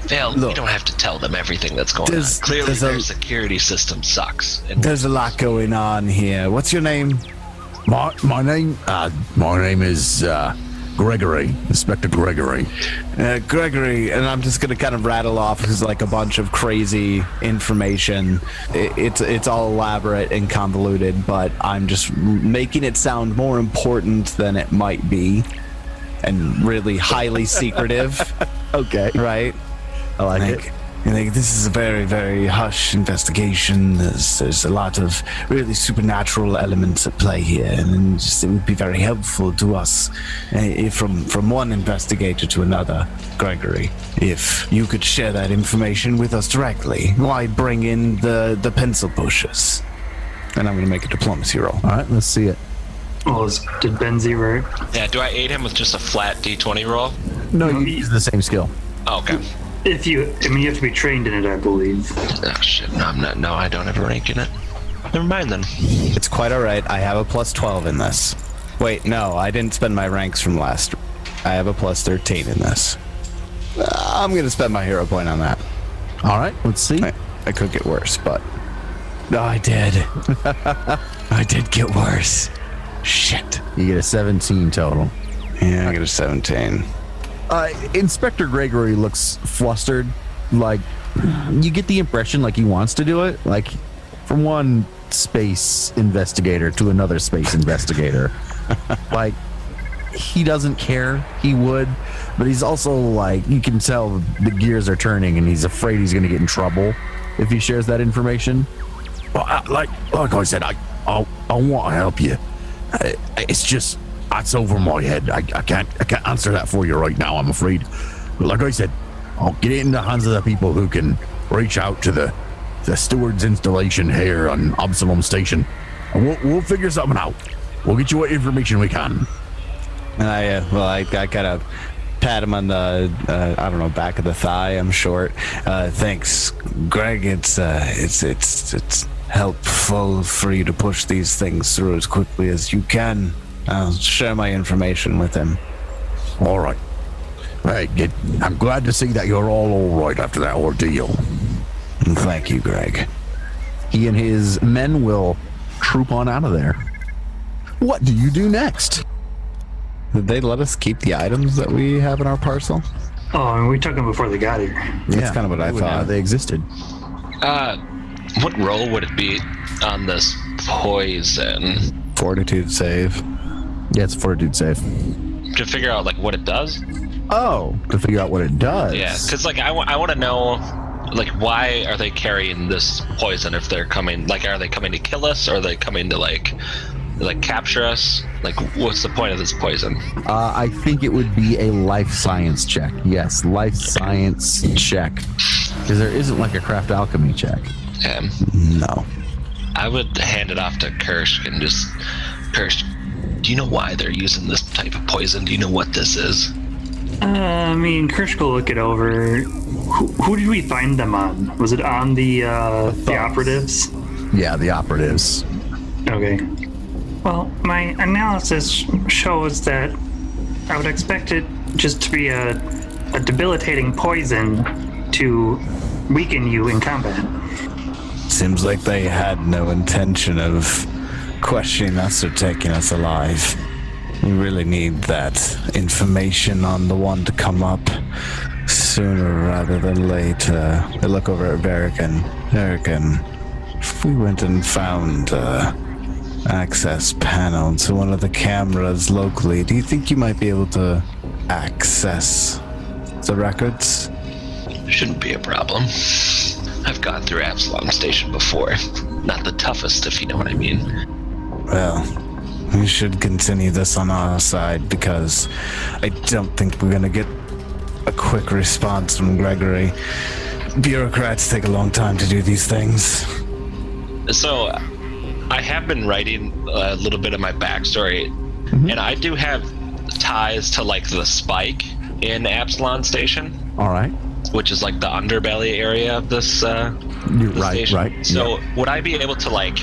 Vale, Look, we don't have to tell them everything that's going on. Clearly, their security system sucks. And There's a lot going on here. What's your name? My name is Gregory, Inspector Gregory. Gregory, and I'm just gonna kind of rattle off like a bunch of crazy information. It's all elaborate and convoluted, but I'm just making it sound more important than it might be, and really highly secretive. Okay. Right? I like it. I think this is a very, very hush investigation. There's a lot of really supernatural elements at play here, and it would be very helpful to us from one investigator to another, Gregory, if you could share that information with us directly. Why bring in the pencil pushers? And I'm going to make a diplomacy roll. All right, let's see it. Oh, did Benzie right? yeah, do I aid him with just a flat D20 roll? No, you use the same skill. Oh, okay. You have to be trained in it, I believe. Oh shit! No, I'm not. No, I don't have a rank in it. Never mind then. It's quite all right. I have a plus 12 in this. Wait, no, I didn't spend my ranks from last. I have a plus 13 in this. I'm going to spend my hero point on that. All right, let's see. I could get worse, but... No, I did. I did get worse. Shit. You get a 17 total. Yeah, I get a 17. Inspector Gregory looks flustered. Like, you get the impression like he wants to do it. Like, from one space investigator to another space investigator. Like, he doesn't care. He would. But he's also like, you can tell the gears are turning and he's afraid he's going to get in trouble if he shares that information. Well, like I said, I want to help you. It's just... That's over my head. I can't answer that for you right now, I'm afraid. But like I said, I'll get it in the hands of the people who can reach out to the steward's installation here on Absalom Station. And we'll figure something out. We'll get you what information we can. And I kind of pat him on the, back of the thigh. I'm short. Thanks, Greg. It's helpful for you to push these things through as quickly as you can. I'll share my information with him. All right. Right, I'm glad to see that you're all right after that ordeal. And thank you, Greg. He and his men will troop on out of there. What do you do next? Did they let us keep the items that we have in our parcel? Oh, and we took them before they got here. That's kind of what I would know thought. they existed. What role would it be on this poison? Fortitude save. Yeah, it's a fortitude save. To figure out like what it does? Oh, to figure out what it does. Yeah, because like I want to know, like, why are they carrying this poison if they're coming? Like, are they coming to kill us, or are they coming to like capture us? Like, what's the point of this poison? I think it would be a life science check. Yes, life science check. Because there isn't like a craft alchemy check. No. I would hand it off to Kirsch and just, Kirsch, do you know why they're using this type of poison? Do you know what this is? I mean, Kirsch will look it over. Who did we find them on? Was it on the operatives? Yeah, the operatives. Okay. Well, my analysis shows that I would expect it just to be a debilitating poison to weaken you in combat. Seems like they had no intention of questioning us or taking us alive. We really need that information on the one to come up sooner rather than later. I look over at Verican. Verican, if we went and found access panel to one of the cameras locally, do you think you might be able to access the records? Shouldn't be a problem. I've gone through Absalom Station before. Not the toughest, if you know what I mean. Well, we should continue this on our side because I don't think we're gonna get a quick response from Gregory. Bureaucrats take a long time to do these things. So, I have been writing a little bit of my backstory, and I do have ties to like the Spike in Absalom Station. All right. Which is like the underbelly area of this station. Right. So would I be able to like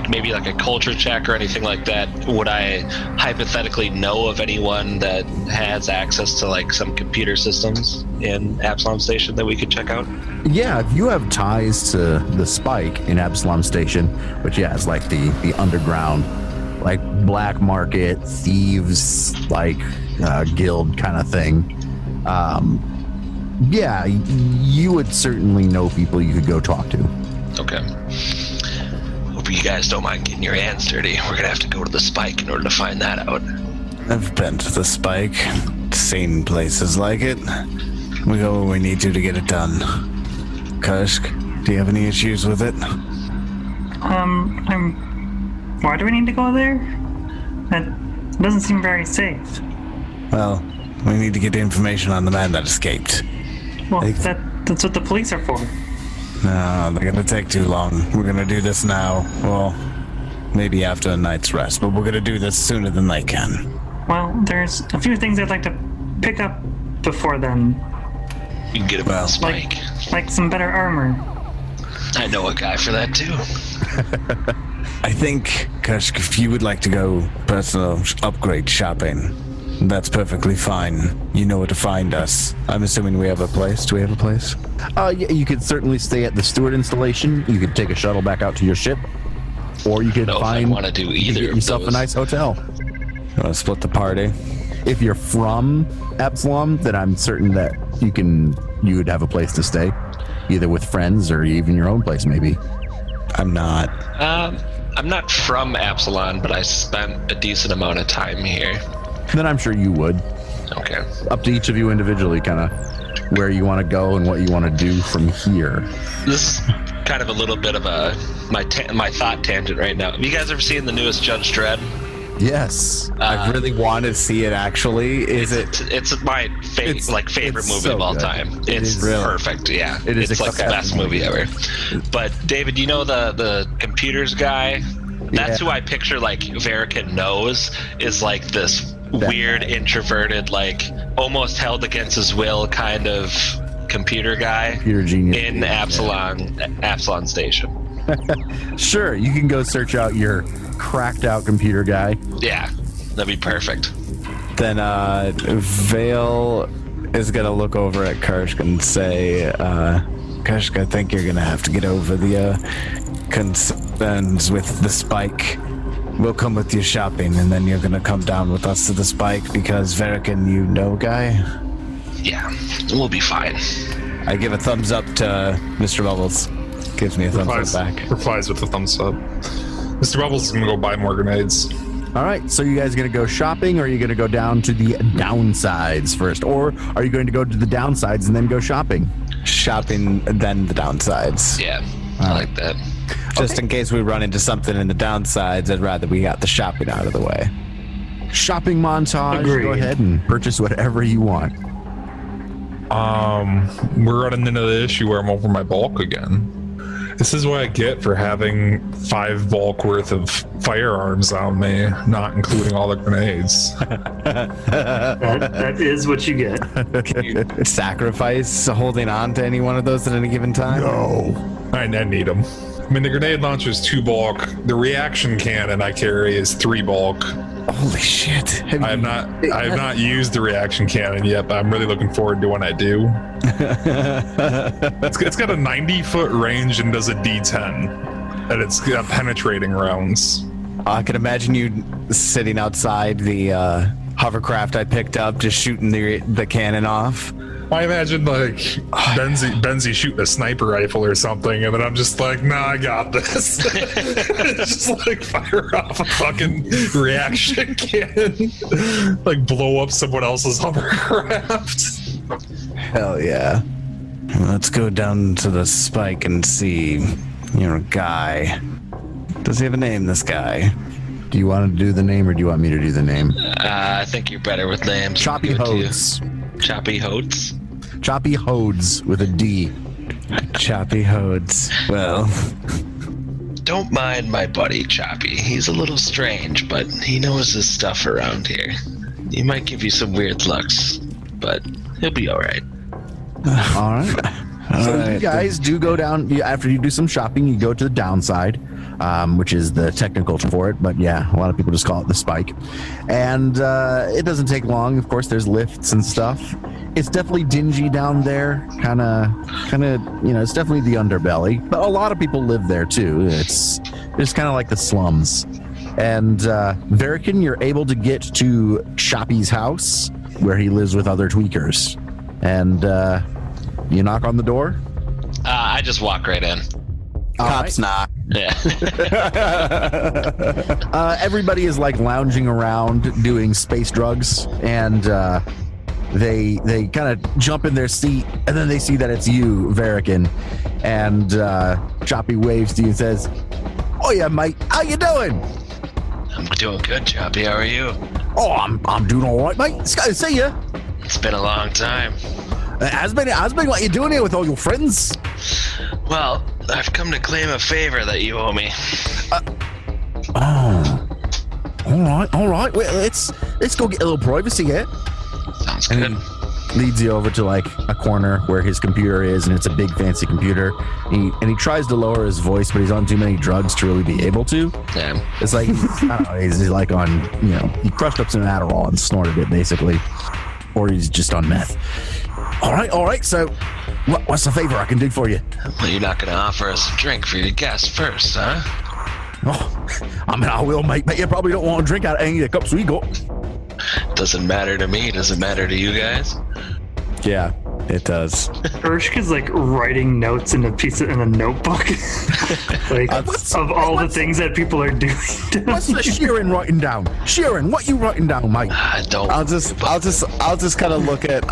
maybe like a culture check or anything like that? Would I hypothetically know of anyone that has access to like some computer systems in Absalom Station that we could check out? Yeah, if you have ties to the Spike in Absalom Station, which is like the underground, like black market, thieves, like guild kind of thing. Yeah, you would certainly know people you could go talk to. Okay. Hope you guys don't mind getting your hands dirty. We're gonna have to go to the Spike in order to find that out. I've been to the Spike, seen places like it. We go where we need to get it done. Kushk, do you have any issues with it? Why do we need to go there? That doesn't seem very safe. Well, we need to get the information on the man that escaped. Well, that's what the police are for. No, they're gonna take too long. We're gonna do this now. Well, maybe after a night's rest, but we're gonna do this sooner than they can. Well, there's a few things I'd like to pick up before then. You can get him on the Spike. Like some better armor. I know a guy for that too. I think, Kushk, if you would like to go personal upgrade shopping, that's perfectly fine. You know where to find us. I'm assuming we have a place. Do we have a place? Yeah, you could certainly stay at the Stewart installation. You could take a shuttle back out to your ship, or you could I want to do either get of yourself those. a nice hotel. You want to split the party? If you're from Absalom, then I'm certain that you would have a place to stay, either with friends or even your own place, maybe. I'm not. I'm not from Absalom, but I spent a decent amount of time here. Then I'm sure you would. Okay. Up to each of you individually, kind of where you want to go and what you want to do from here. This is kind of a little bit of my thought tangent right now. Have you guys ever seen the newest Judge Dredd? Yes. I really want to see it. Actually, It's my favorite movie so of all good. time. It It's is really perfect. Yeah, It is It's like the best movie ever. But David, you know the computers guy? That's who I picture. Like Verican knows is like this weird, introverted, like almost held against his will kind of computer guy Computer genius. in Absalom Station. Sure, you can go search out your cracked out computer guy. Yeah, that'd be perfect. Then Vale is gonna look over at Karshk and say, Karshk, I think you're gonna have to get over the concerns with the spike. We'll come with you shopping, and then you're gonna come down with us to the spike because Verican, you know, guy. Yeah, we'll be fine. I give a thumbs up to Mr. Bubbles. Gives me a thumbs up back. Replies with a thumbs up. Mr. Bubbles is gonna go buy more grenades. All right, so you guys going to go shopping, or are you going to go down to the downsides first? Or are you going to go to the downsides and then go shopping? Shopping, then the downsides. Yeah, I like that. Just in case we run into something in the downsides, I'd rather we got the shopping out of the way. Shopping montage. Agreed. Go ahead and purchase whatever you want. We're running into the issue where I'm over my bulk again. This is what I get for having 5 bulk worth of firearms on me, not including all the grenades. That is what you get. Can you sacrifice holding on to any one of those at any given time? No. I need them. I mean, the grenade launcher is 2 bulk. The reaction cannon I carry is 3 bulk. Holy shit. I have not used the reaction cannon yet, but I'm really looking forward to when I do. It's got a 90-foot range and does a D10, and it's got penetrating rounds. I can imagine you sitting outside the hovercraft I picked up, just shooting the cannon off. I imagine like Benzie shooting a sniper rifle or something, and then I'm just like, nah, I got this. Just like fire off a fucking reaction cannon, like blow up someone else's hovercraft. Hell yeah. Let's go down to the spike and see your guy. Does he have a name, this guy? Do you want to do the name, or do you want me to do the name? I think you're better with names. Choppy Give it to you. Hodes. Choppy Hodes? Choppy Hodes with a D. Choppy Hodes. Well, Don't mind my buddy Choppy. He's a little strange, but he knows his stuff around here. He might give you some weird looks, but he'll be alright. All right. So you guys do go down, after you do some shopping, you go to the downside, which is the technical term for it. But yeah, a lot of people just call it the spike. And it doesn't take long. Of course, there's lifts and stuff. It's definitely dingy down there. Kind of, it's definitely the underbelly. But a lot of people live there too. It's kind of like the slums. And Verican, you're able to get to Choppy's house, where he lives with other tweakers. And you knock on the door? I just walk right in. cops knock. Yeah. Everybody is like lounging around doing space drugs, and they kind of jump in their seat, and then they see that it's you, Verican, and Choppy waves to you and says, "Oh yeah, mate, how you doing?" I'm doing good, Choppy. How are you? "Oh, I'm doing all right, mate. It's good to see you. It's been a long time. Has been what you doing here with all your friends?" Well, I've come to claim a favor that you owe me. Oh, all right. Well, let's go get a little privacy here. Sounds And good. he leads you over to like a corner where his computer is, and it's a big fancy computer. And he tries to lower his voice, but he's on too many drugs to really be able to. Yeah. It's like, I don't know, he's like on, he crushed up some Adderall and snorted it basically, or he's just on meth. All right. So, what's the favor I can do for you? Well, you're not going to offer us a drink for your guest first, huh? Oh, I mean, I will, mate, but you probably don't want to drink out of any of the cups we got. Doesn't matter to me. Does it matter to you guys? Yeah, it does. Urshk is like writing notes in a notebook, like of all the things that people are doing. What's the Sheeran writing down? Sheeran, what you writing down, mate? I don't. I'll just kind of look at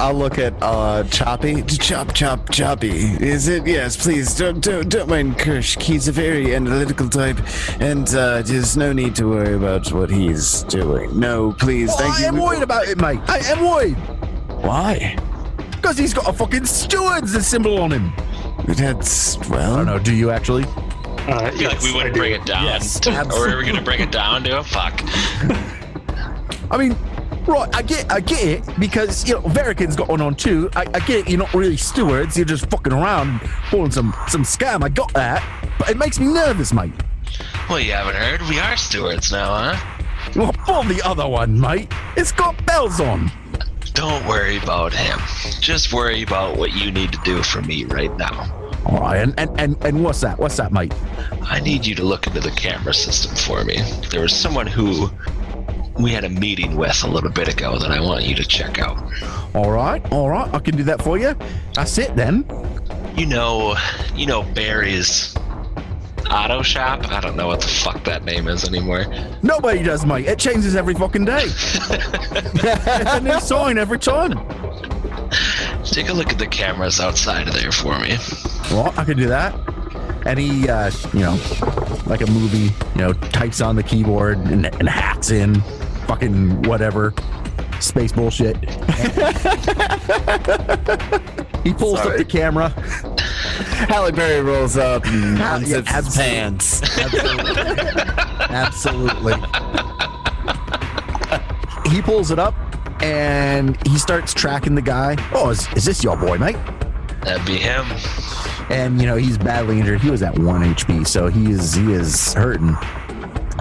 Choppy. Choppy. Is it? Yes, please. Don't mind Kirsch. He's a very analytical type, and there's no need to worry about what he's doing. No, please. Oh, Thank you. I am worried about it, mate. I am worried. Why? Because he's got a fucking steward's symbol on him. That's I don't know. Do you actually? I feel like we wouldn't bring it down. Yes, Or are we absolutely. going to bring it down to a fuck? I mean, right? I get it because Verican's got one on too. I get it. You're not really stewards. You're just fucking around pulling some scam. I got that. it makes me nervous, mate. Well, you haven't heard? We are stewards now, huh? Well, pull the other one, mate. It's got bells on. Don't worry about him. Just worry about what you need to do for me right now. All right, and what's that? What's that, mate? I need you to look into the camera system for me. There was someone who we had a meeting with a little bit ago that I want you to check out. All right, I can do that for you. That's it then. You know Barry's auto shop? I don't know what the fuck that name is anymore. Nobody does, mate. It changes every fucking day. A new sign every time. Take a look at the cameras outside of there for me. Well, I can do that. And he, like a movie, types on the keyboard and hacks in fucking whatever space bullshit. He pulls up the camera. Halle Berry rolls up and unzips his pants. Absolutely. He pulls it up and he starts tracking the guy. Oh, is this your boy, mate? That'd be him. And he's badly injured. He was at 1 HP, so he is hurting.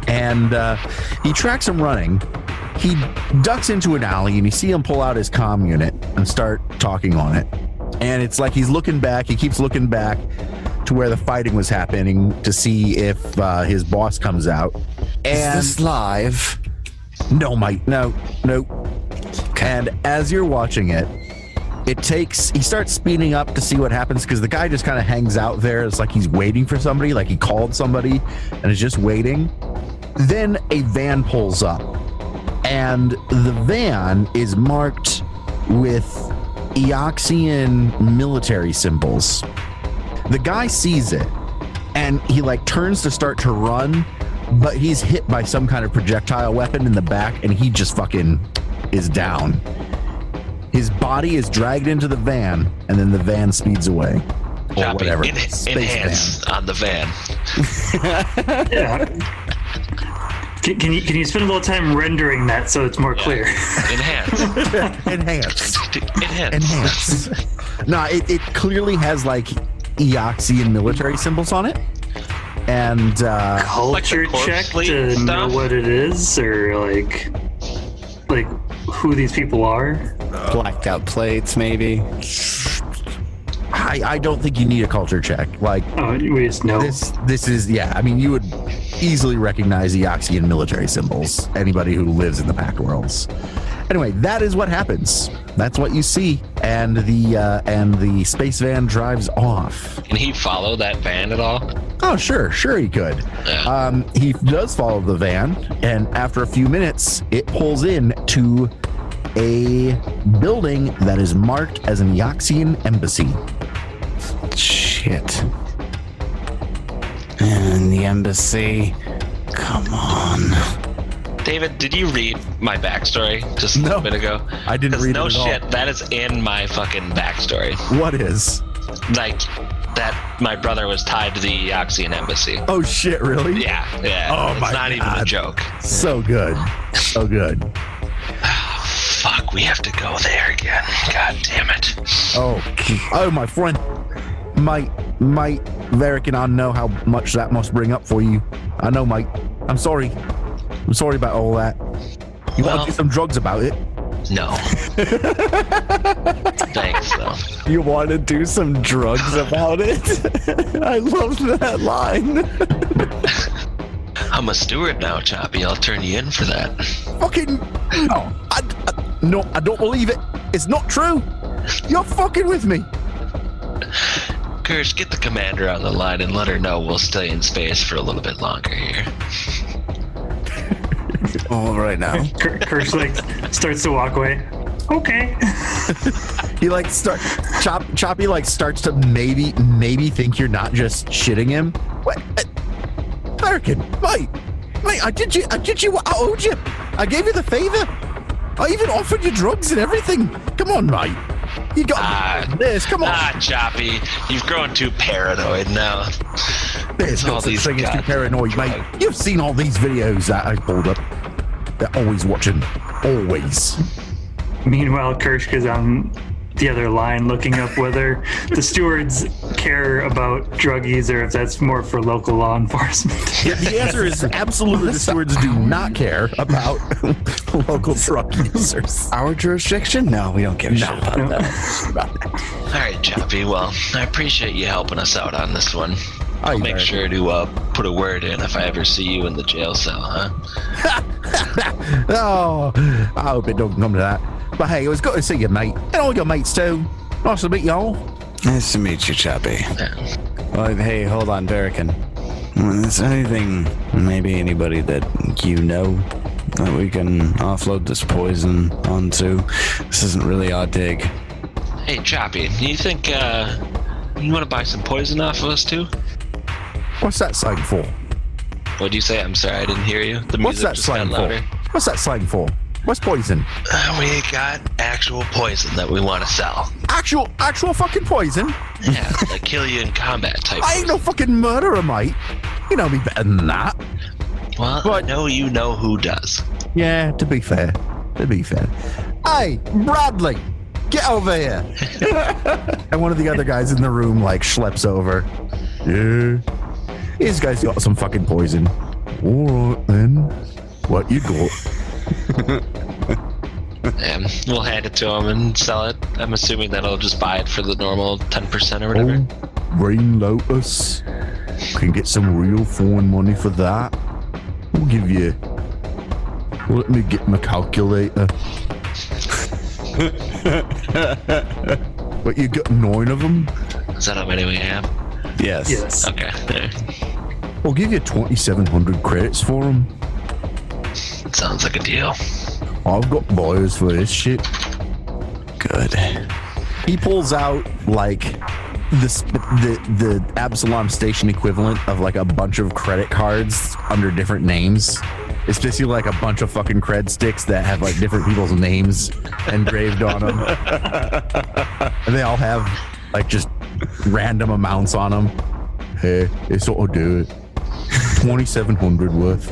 And he tracks him running. He ducks into an alley and you see him pull out his comm unit and start talking on it. And it's like he's looking back. He keeps looking back to where the fighting was happening to see if his boss comes out. And Is this live? no, mate, no. And as you're watching it, he starts speeding up to see what happens because the guy just kind of hangs out there. It's like he's waiting for somebody, like he called somebody and is just waiting. Then a van pulls up and the van is marked with Eoxian military symbols. The guy sees it and he turns to start to run, but he's hit by some kind of projectile weapon in the back and he just fucking is down. His body is dragged into the van and then the van speeds away. Or Choppy, whatever. enhance on the van. Yeah. Can you spend a little time rendering that so it's more clear? Enhance. Enhance. No, it clearly has Eoxian military symbols on it. And Culture corpse check sleeve to know stuff? what it is, or like who these people are. Blacked out plates, maybe. I don't think you need a culture check. Oh, we just know. This is, I mean, you would easily recognize Eoxian military symbols. Anybody who lives in the Pact Worlds. Anyway, that is what happens. That's what you see, and the space van drives off. Can he follow that van at all? Oh, sure he could. Yeah. He does follow the van, and after a few minutes, it pulls in to a building that is marked as an Eoxian embassy. Shit. And the embassy. Come on. David, did you read my backstory just a little bit ago? I didn't read it no at all. shit, that is in my fucking backstory. What is? That my brother was tied to the Eoxian embassy. Oh shit, really? Yeah. Oh it's my not even a God. joke. So good. Fuck, we have to go there again. God damn it. Oh, my friend. Mate, Varric and I know how much that must bring up for you. I know, mate. I'm sorry about all that. You want to do some drugs about it? No. Thanks, though. You want to do some drugs about it? I love that line. I'm a steward now, Choppy. I'll turn you in for that. Fucking no! I don't believe it. It's not true. You're fucking with me. Kirsch, get the commander on the line and let her know we'll stay in space for a little bit longer here. All right now. Kirsch starts to walk away. Okay. He Choppy starts to maybe think you're not just shitting him. What? American, mate, I did you what I owed you. I gave you the favor. I even offered you drugs and everything. Come on, mate. You got this. Come on. Choppy, you've grown too paranoid now. There's no all such these thing as too goddamn paranoid, mate. You've seen all these videos that I pulled up. They're always watching. Always. Meanwhile, Kirsch goes on the other line, looking up whether the stewards care about druggies or if that's more for local law enforcement. Yeah, the answer is absolutely the stewards do not care about local drug users. Our jurisdiction? No, we don't give a shit about No. that. All right, Choppy. Well, I appreciate you helping us out on this one. I'll make sure to put a word in if I ever see you in the jail cell, huh? Oh, I hope it don't come to that. But hey, it was good to see you, mate. And all your mates too. Nice to meet y'all. Nice to meet you, Choppy. Yeah. Well, hey, hold on, Barrican. Is there anything, maybe anybody that you know that we can offload this poison onto? This isn't really our dig. Hey, Choppy, you think you want to buy some poison off of us too? What's that sign for? What'd you say? I'm sorry, I didn't hear you. The What's music that just got sign for? louder. What's that sign for? What's poison? We got actual poison that we want to sell. Actual fucking poison? Yeah, like kill you in combat type. I ain't no fucking murderer, mate. You know me better than that. Well, But- I know you know who does. Yeah, to be fair. Hey, Bradley, get over here. And one of the other guys in the room, like, schleps over. Yeah. These guys got some fucking poison. All right, then. What you got? And we'll hand it to him and sell it. I'm assuming that I'll just buy it for the normal 10% or whatever. Oh, Green Lotus. Can get some real foreign money for that. We'll give you... Let me get my calculator. But you got 9 of them? Is that how many we have? Yes. Yes. Okay. I'll give you 2,700 credits for them. Sounds like a deal. I've got buyers for this shit. Good. He pulls out like the Absalom Station equivalent of like a bunch of credit cards under different names. It's basically like a bunch of fucking cred sticks that have like different people's names engraved on them, and they all have like just random amounts on them. Hey, this ought to do it. 2,700 worth.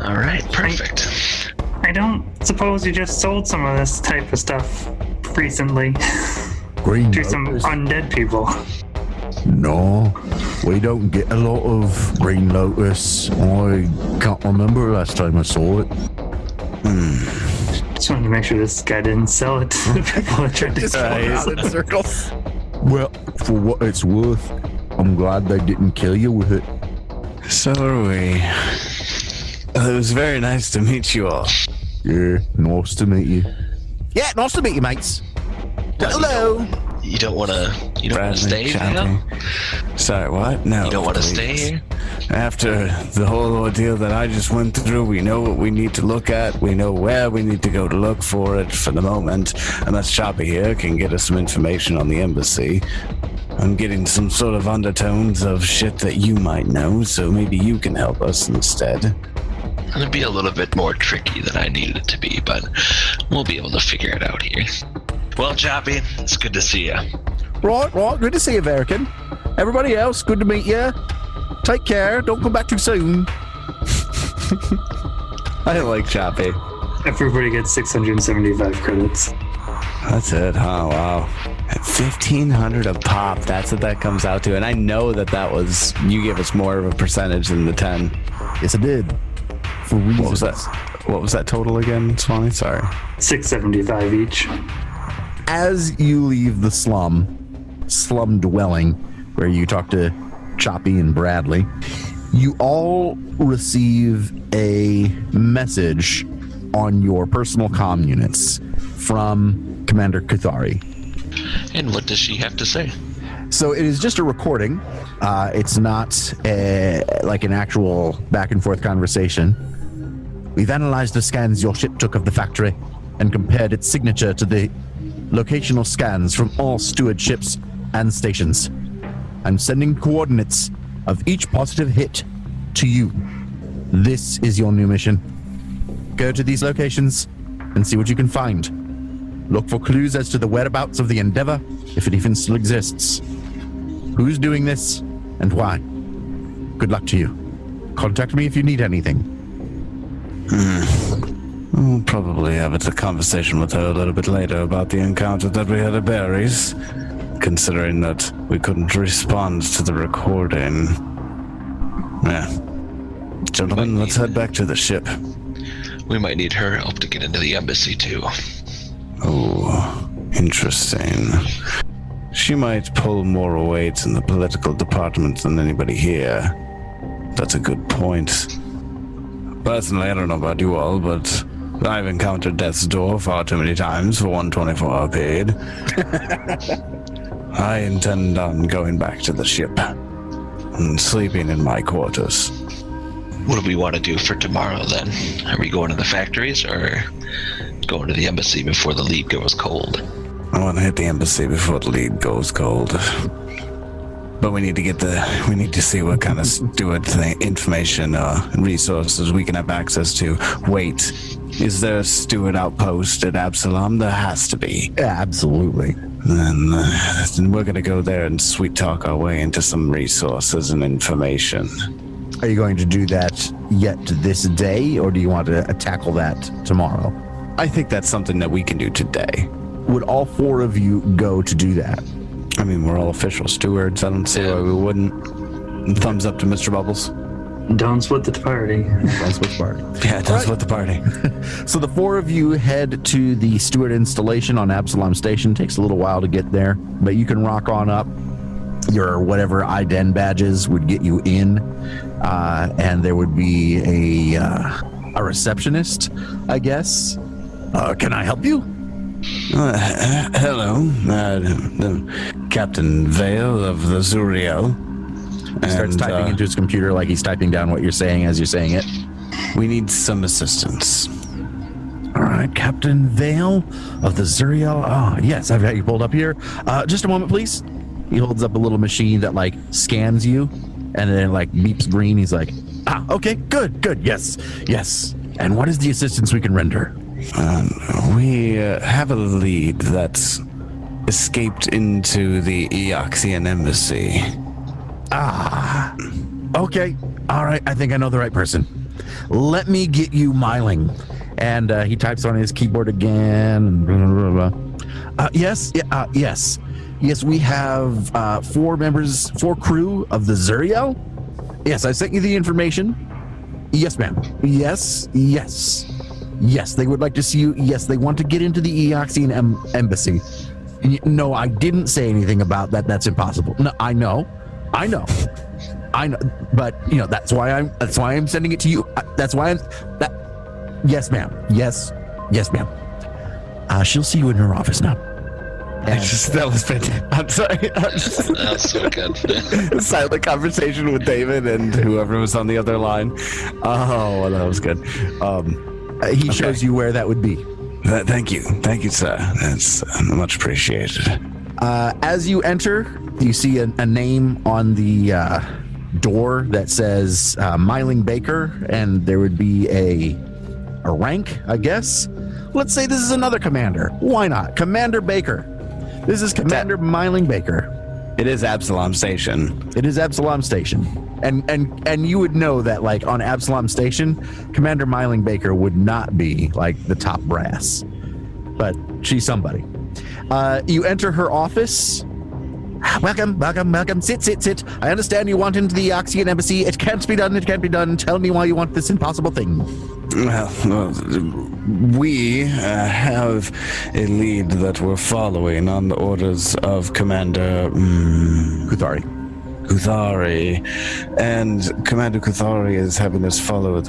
All right, perfect. I don't suppose you just sold some of this type of stuff recently Green to some Lotus? undead people. No, we don't get a lot of Green Lotus. I can't remember last time I saw it. Just wanted to make sure this guy didn't sell it to the people that tried to sell it. Out in circles. Well, for what it's worth, I'm glad they didn't kill you with it. So are we. It was very nice to meet you all. Yeah, nice to meet you. Yeah, nice to meet you, mates. Hello. You don't want to. You don't want to stay, Choppy. Dale? Sorry, what? No. You don't want to please. stay here? After the whole ordeal that I just went through, we know what we need to look at. We know where we need to go to look for it for the moment. Unless Choppy here can get us some information on the embassy. I'm getting some sort of undertones of shit that you might know, so maybe you can help us instead. It'd be a little bit more tricky than I needed it to be, but we'll be able to figure it out here. Well, Choppy, it's good to see you. Right. Good to see you, Verican. Everybody else, good to meet you. Take care. Don't come back too soon. I like Choppy. Everybody gets 675 credits. That's it, huh? Wow. 1,500 a pop. That's what that comes out to. And I know that was, you gave us more of a percentage than the 10. Yes, I did. For reasons. What was that? What was that total again, Swanee? Sorry. 675 each. As you leave the slum dwelling where you talk to Choppy and Bradley, you all receive a message on your personal comm units from Commander Kuthari. And what does she have to say? So it is just a recording. It's not like an actual back and forth conversation. We've analyzed the scans your ship took of the factory and compared its signature to the locational scans from all steward ships and stations. I'm sending coordinates of each positive hit to you. This is your new mission. Go to these locations and see what you can find. Look for clues as to the whereabouts of the Endeavor, if it even still exists. Who's doing this and why? Good luck to you. Contact me if you need anything. We'll probably have a conversation with her a little bit later about the encounter that we had at Barry's, considering that we couldn't respond to the recording. Yeah. Gentlemen, let's head back to the ship. We might need her help to get into the embassy, too. Oh, interesting. She might pull more weight in the political department than anybody here. That's a good point. Personally, I don't know about you all, but I've encountered death's door far too many times for one 24-hour period. I intend on going back to the ship and sleeping in my quarters. What do we want to do for tomorrow, then? Are we going to the factories or going to the embassy before the lead goes cold? I want to hit the embassy before the lead goes cold. But we need to see what kind of steward information and resources we can have access to. Wait, is there a steward outpost at Absalom? There has to be. Yeah, absolutely. Then we're going to go there and sweet talk our way into some resources and information. Are you going to do that yet this day, or do you want to tackle that tomorrow? I think that's something that we can do today. Would all four of you go to do that? I mean, we're all official stewards. I don't see why we wouldn't. And thumbs up to Mr. Bubbles. Don't split the party. Don't split the party. Yeah, don't split the party. So the four of you head to the steward installation on Absalom Station. Takes a little while to get there, but you can rock on up. Your whatever IDEN badges would get you in, and there would be a receptionist, I guess. Can I help you? Hello, Captain Vale of the Zuriel. He starts typing into his computer like he's typing down what you're saying as you're saying it. We need some assistance. All right, Captain Vale of the Zuriel. Oh, yes, I've got you pulled up here. Just a moment, please. He holds up a little machine that like scans you, and then it like beeps green. He's like, okay, good, yes. And what is the assistance we can render? We have a lead that's escaped into the Eoxian embassy. Okay. All right, I think I know the right person. Let me get you Myling. And he types on his keyboard again. Yes. Yes, we have four crew of the Zuriel. Yes, I sent you the information. Yes, ma'am. Yes, they would like to see you. Yes, they want to get into the Eoxian embassy. No, I didn't say anything about that. That's impossible. No, I know. But that's why I'm sending it to you. Yes, ma'am. Yes, ma'am. She'll see you in her office now. That was fantastic. I'm sorry. That was so good. Silent conversation with David and whoever was on the other line. Oh, well, that was good. He shows you where that would be. Thank you, sir. That's much appreciated. As you enter, you see a name on the door that says Myling Baker, and there would be a rank, I guess. Let's say this is another commander. Why not? Commander Baker. This is Commander Myling Baker. It is Absalom Station. It is Absalom Station. And you would know that, like, on Absalom Station, Commander Myling Baker would not be, like, the top brass. But she's somebody. You enter her office. Welcome. Sit. I understand you want into the Eoxian embassy. It can't be done. Tell me why you want this impossible thing. Well, we have a lead that we're following on the orders of Commander Kuthari. And Commander Kuthari is having us follow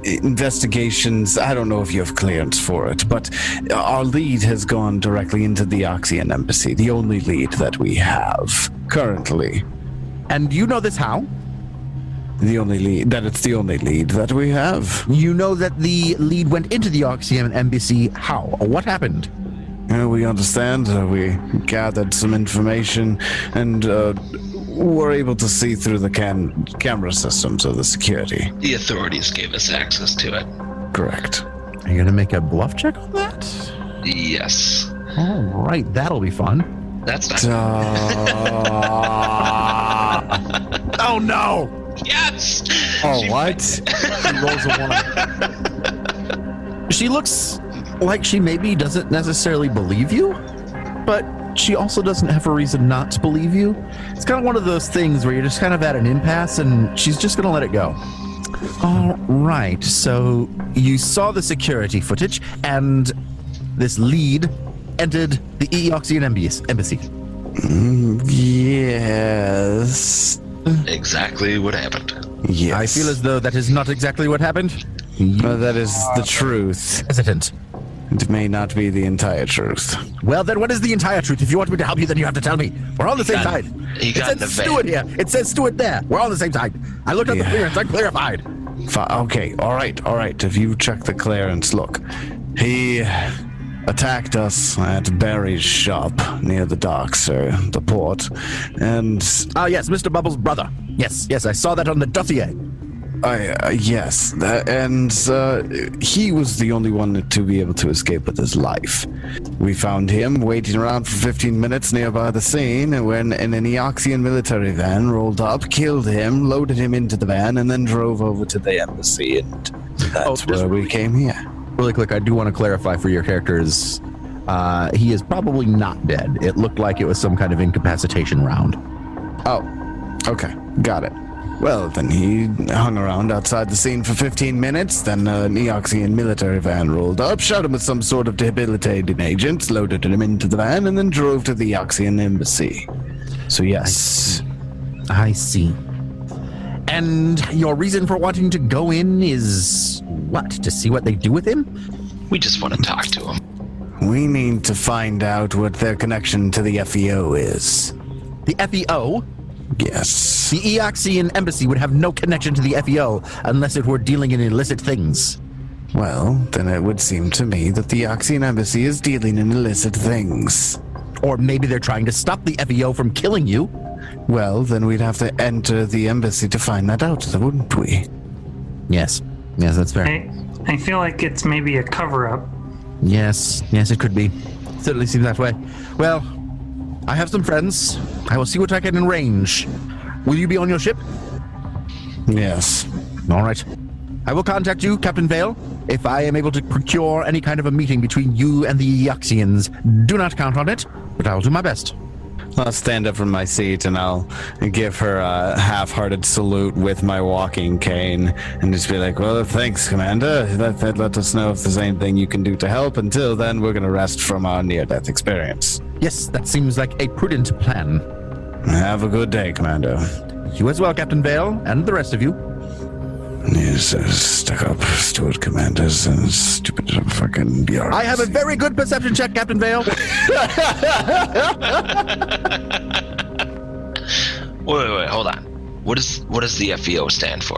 investigations. I don't know if you have clearance for it, but our lead has gone directly into the Eoxian embassy, the only lead that we have currently. And you know this how? It's the only lead that we have. You know that the lead went into the Eoxian embassy how? What happened? We understand. We gathered some information and were able to see through the camera systems of the security. The authorities gave us access to it. Correct. Are you going to make a bluff check on that? Yes. All right, that'll be fun. That's not. Oh no! Yes! Oh, what? He rolls a 1. She looks like she maybe doesn't necessarily believe you, but she also doesn't have a reason not to believe you. It's kind of one of those things where you're just kind of at an impasse and she's just going to let it go. All right, so you saw the security footage and this lead entered the Eoxian embassy. Yes. Exactly what happened. Yes. I feel as though that is not exactly what happened. That is the truth. Hesitant. It may not be the entire truth. Well, then what is the entire truth? If you want me to help you, then you have to tell me. We're on the same side. He got in the It says van. Stewart here. It says Stewart there. We're on the same side. I looked at the Yeah. clearance. I'm clarified. Okay, all right. If you check the clearance, look. He attacked us at Barry's shop near the docks, sir, the port. And Ah, yes, Mr. Bubbles' brother. Yes, I saw that on the dossier. yes, he was the only one to be able to escape with his life. We found him waiting around for 15 minutes nearby the scene when an Eoxian military van rolled up, killed him, loaded him into the van, and then drove over to the embassy. And that's where we came here. Really quick, I do want to clarify for your characters. He is probably not dead. It looked like it was some kind of incapacitation round. Oh, okay, got it. Well, then he hung around outside the scene for 15 minutes, then an Eoxian military van rolled up, shot him with some sort of debilitating agent, loaded him into the van, and then drove to the Eoxian embassy. So yes. I see. And your reason for wanting to go in is what? To see what they do with him? We just want to talk to him. We need to find out what their connection to the FEO is. The FEO? Yes. The Eoxian embassy would have no connection to the FEO unless it were dealing in illicit things. Well, then it would seem to me that the Eoxian embassy is dealing in illicit things. Or maybe they're trying to stop the FEO from killing you. Well, then we'd have to enter the embassy to find that out, wouldn't we? Yes, that's fair. I feel like it's maybe a cover-up. Yes, it could be. Certainly seems that way. Well, I have some friends. I will see what I can arrange. Will you be on your ship? Yes. All right. I will contact you, Captain Vale, if I am able to procure any kind of a meeting between you and the Eoxians. Do not count on it, but I will do my best. I'll stand up from my seat and I'll give her a half-hearted salute with my walking cane and just be like, well, thanks, Commander. Let us know if there's anything you can do to help. Until then, we're going to rest from our near-death experience. Yes, that seems like a prudent plan. Have a good day, Commander. You as well, Captain Vale, and the rest of you. Yes, stuck-up steward commanders and stupid fucking bureaucracy. I have a very good perception check, Captain Vale. Wait, hold on. What does the FEO stand for?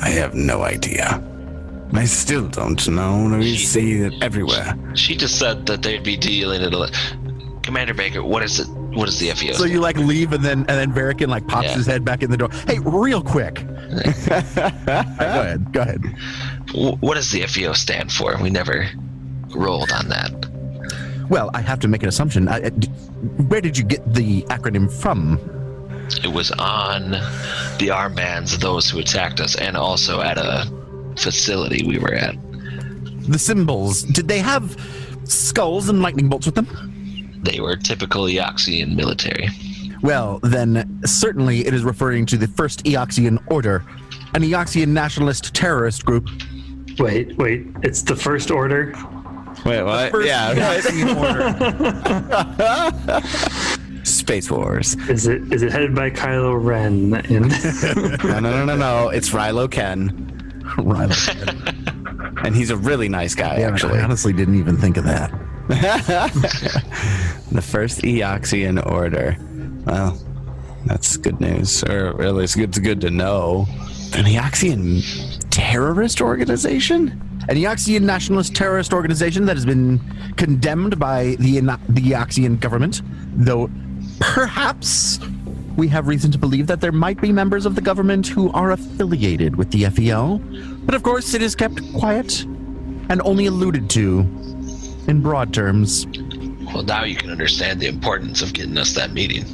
I have no idea. I still don't know. We see it everywhere. She just said that they'd be dealing in Commander Baker, what is it? What is the FEO? So you like leave and then Varican like pops Yeah. his head back in the door. Hey, real quick. Go ahead. What does the FEO stand for? We never rolled on that. Well, I have to make an assumption. Where did you get the acronym from? It was on the armbands of those who attacked us, and also at a facility we were at. The symbols. Did they have skulls and lightning bolts with them? They were typical Eoxian military. Well, then certainly it is referring to the First Eoxian Order, an Eoxian nationalist terrorist group. Wait, it's the First Order? Wait, what? First Yeah. Eoxian Order. Space Wars. Is it headed by Kylo Ren? No. It's Rilo Ken. Right. And he's a really nice guy, Yeah, actually. I honestly didn't even think of that. The First Eoxian Order. Well, that's good news, or at least it's good to know. An Eoxian terrorist organization? An Eoxian nationalist terrorist organization that has been condemned by the Eoxian government, though perhaps we have reason to believe that there might be members of the government who are affiliated with the FEO. But of course, it is kept quiet and only alluded to in broad terms. Well, now you can understand the importance of getting us that meeting.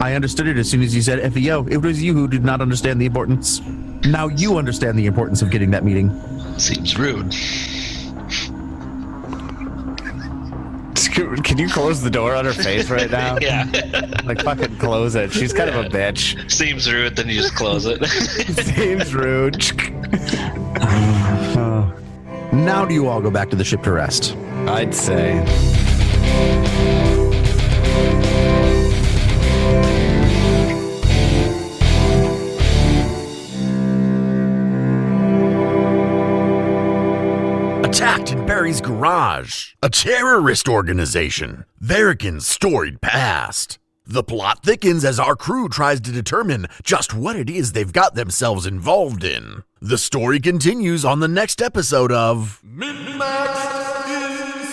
I understood it as soon as you said FEO. It was you who did not understand the importance. Now you understand the importance of getting that meeting. Seems rude. Can you close the door on her face right now? Yeah. Like, fucking close it. She's kind of a bitch. Seems rude, then you just close it. Seems rude. Now do you all go back to the ship to rest? I'd say. Attacked in Barry's garage. A terrorist organization. Varican's storied past. The plot thickens as our crew tries to determine just what it is they've got themselves involved in. The story continues on the next episode of MNmaxed in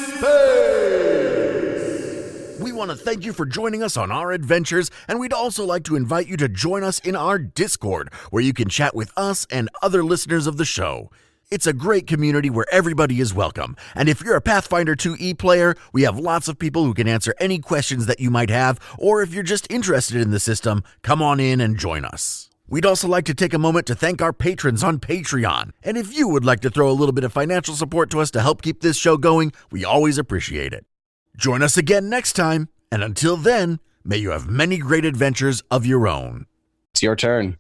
Space. We want to thank you for joining us on our adventures, and we'd also like to invite you to join us in our Discord, where you can chat with us and other listeners of the show. It's a great community where everybody is welcome, and if you're a Pathfinder 2e player, we have lots of people who can answer any questions that you might have, or if you're just interested in the system, come on in and join us. We'd also like to take a moment to thank our patrons on Patreon, and if you would like to throw a little bit of financial support to us to help keep this show going, we always appreciate it. Join us again next time, and until then, may you have many great adventures of your own. It's your turn.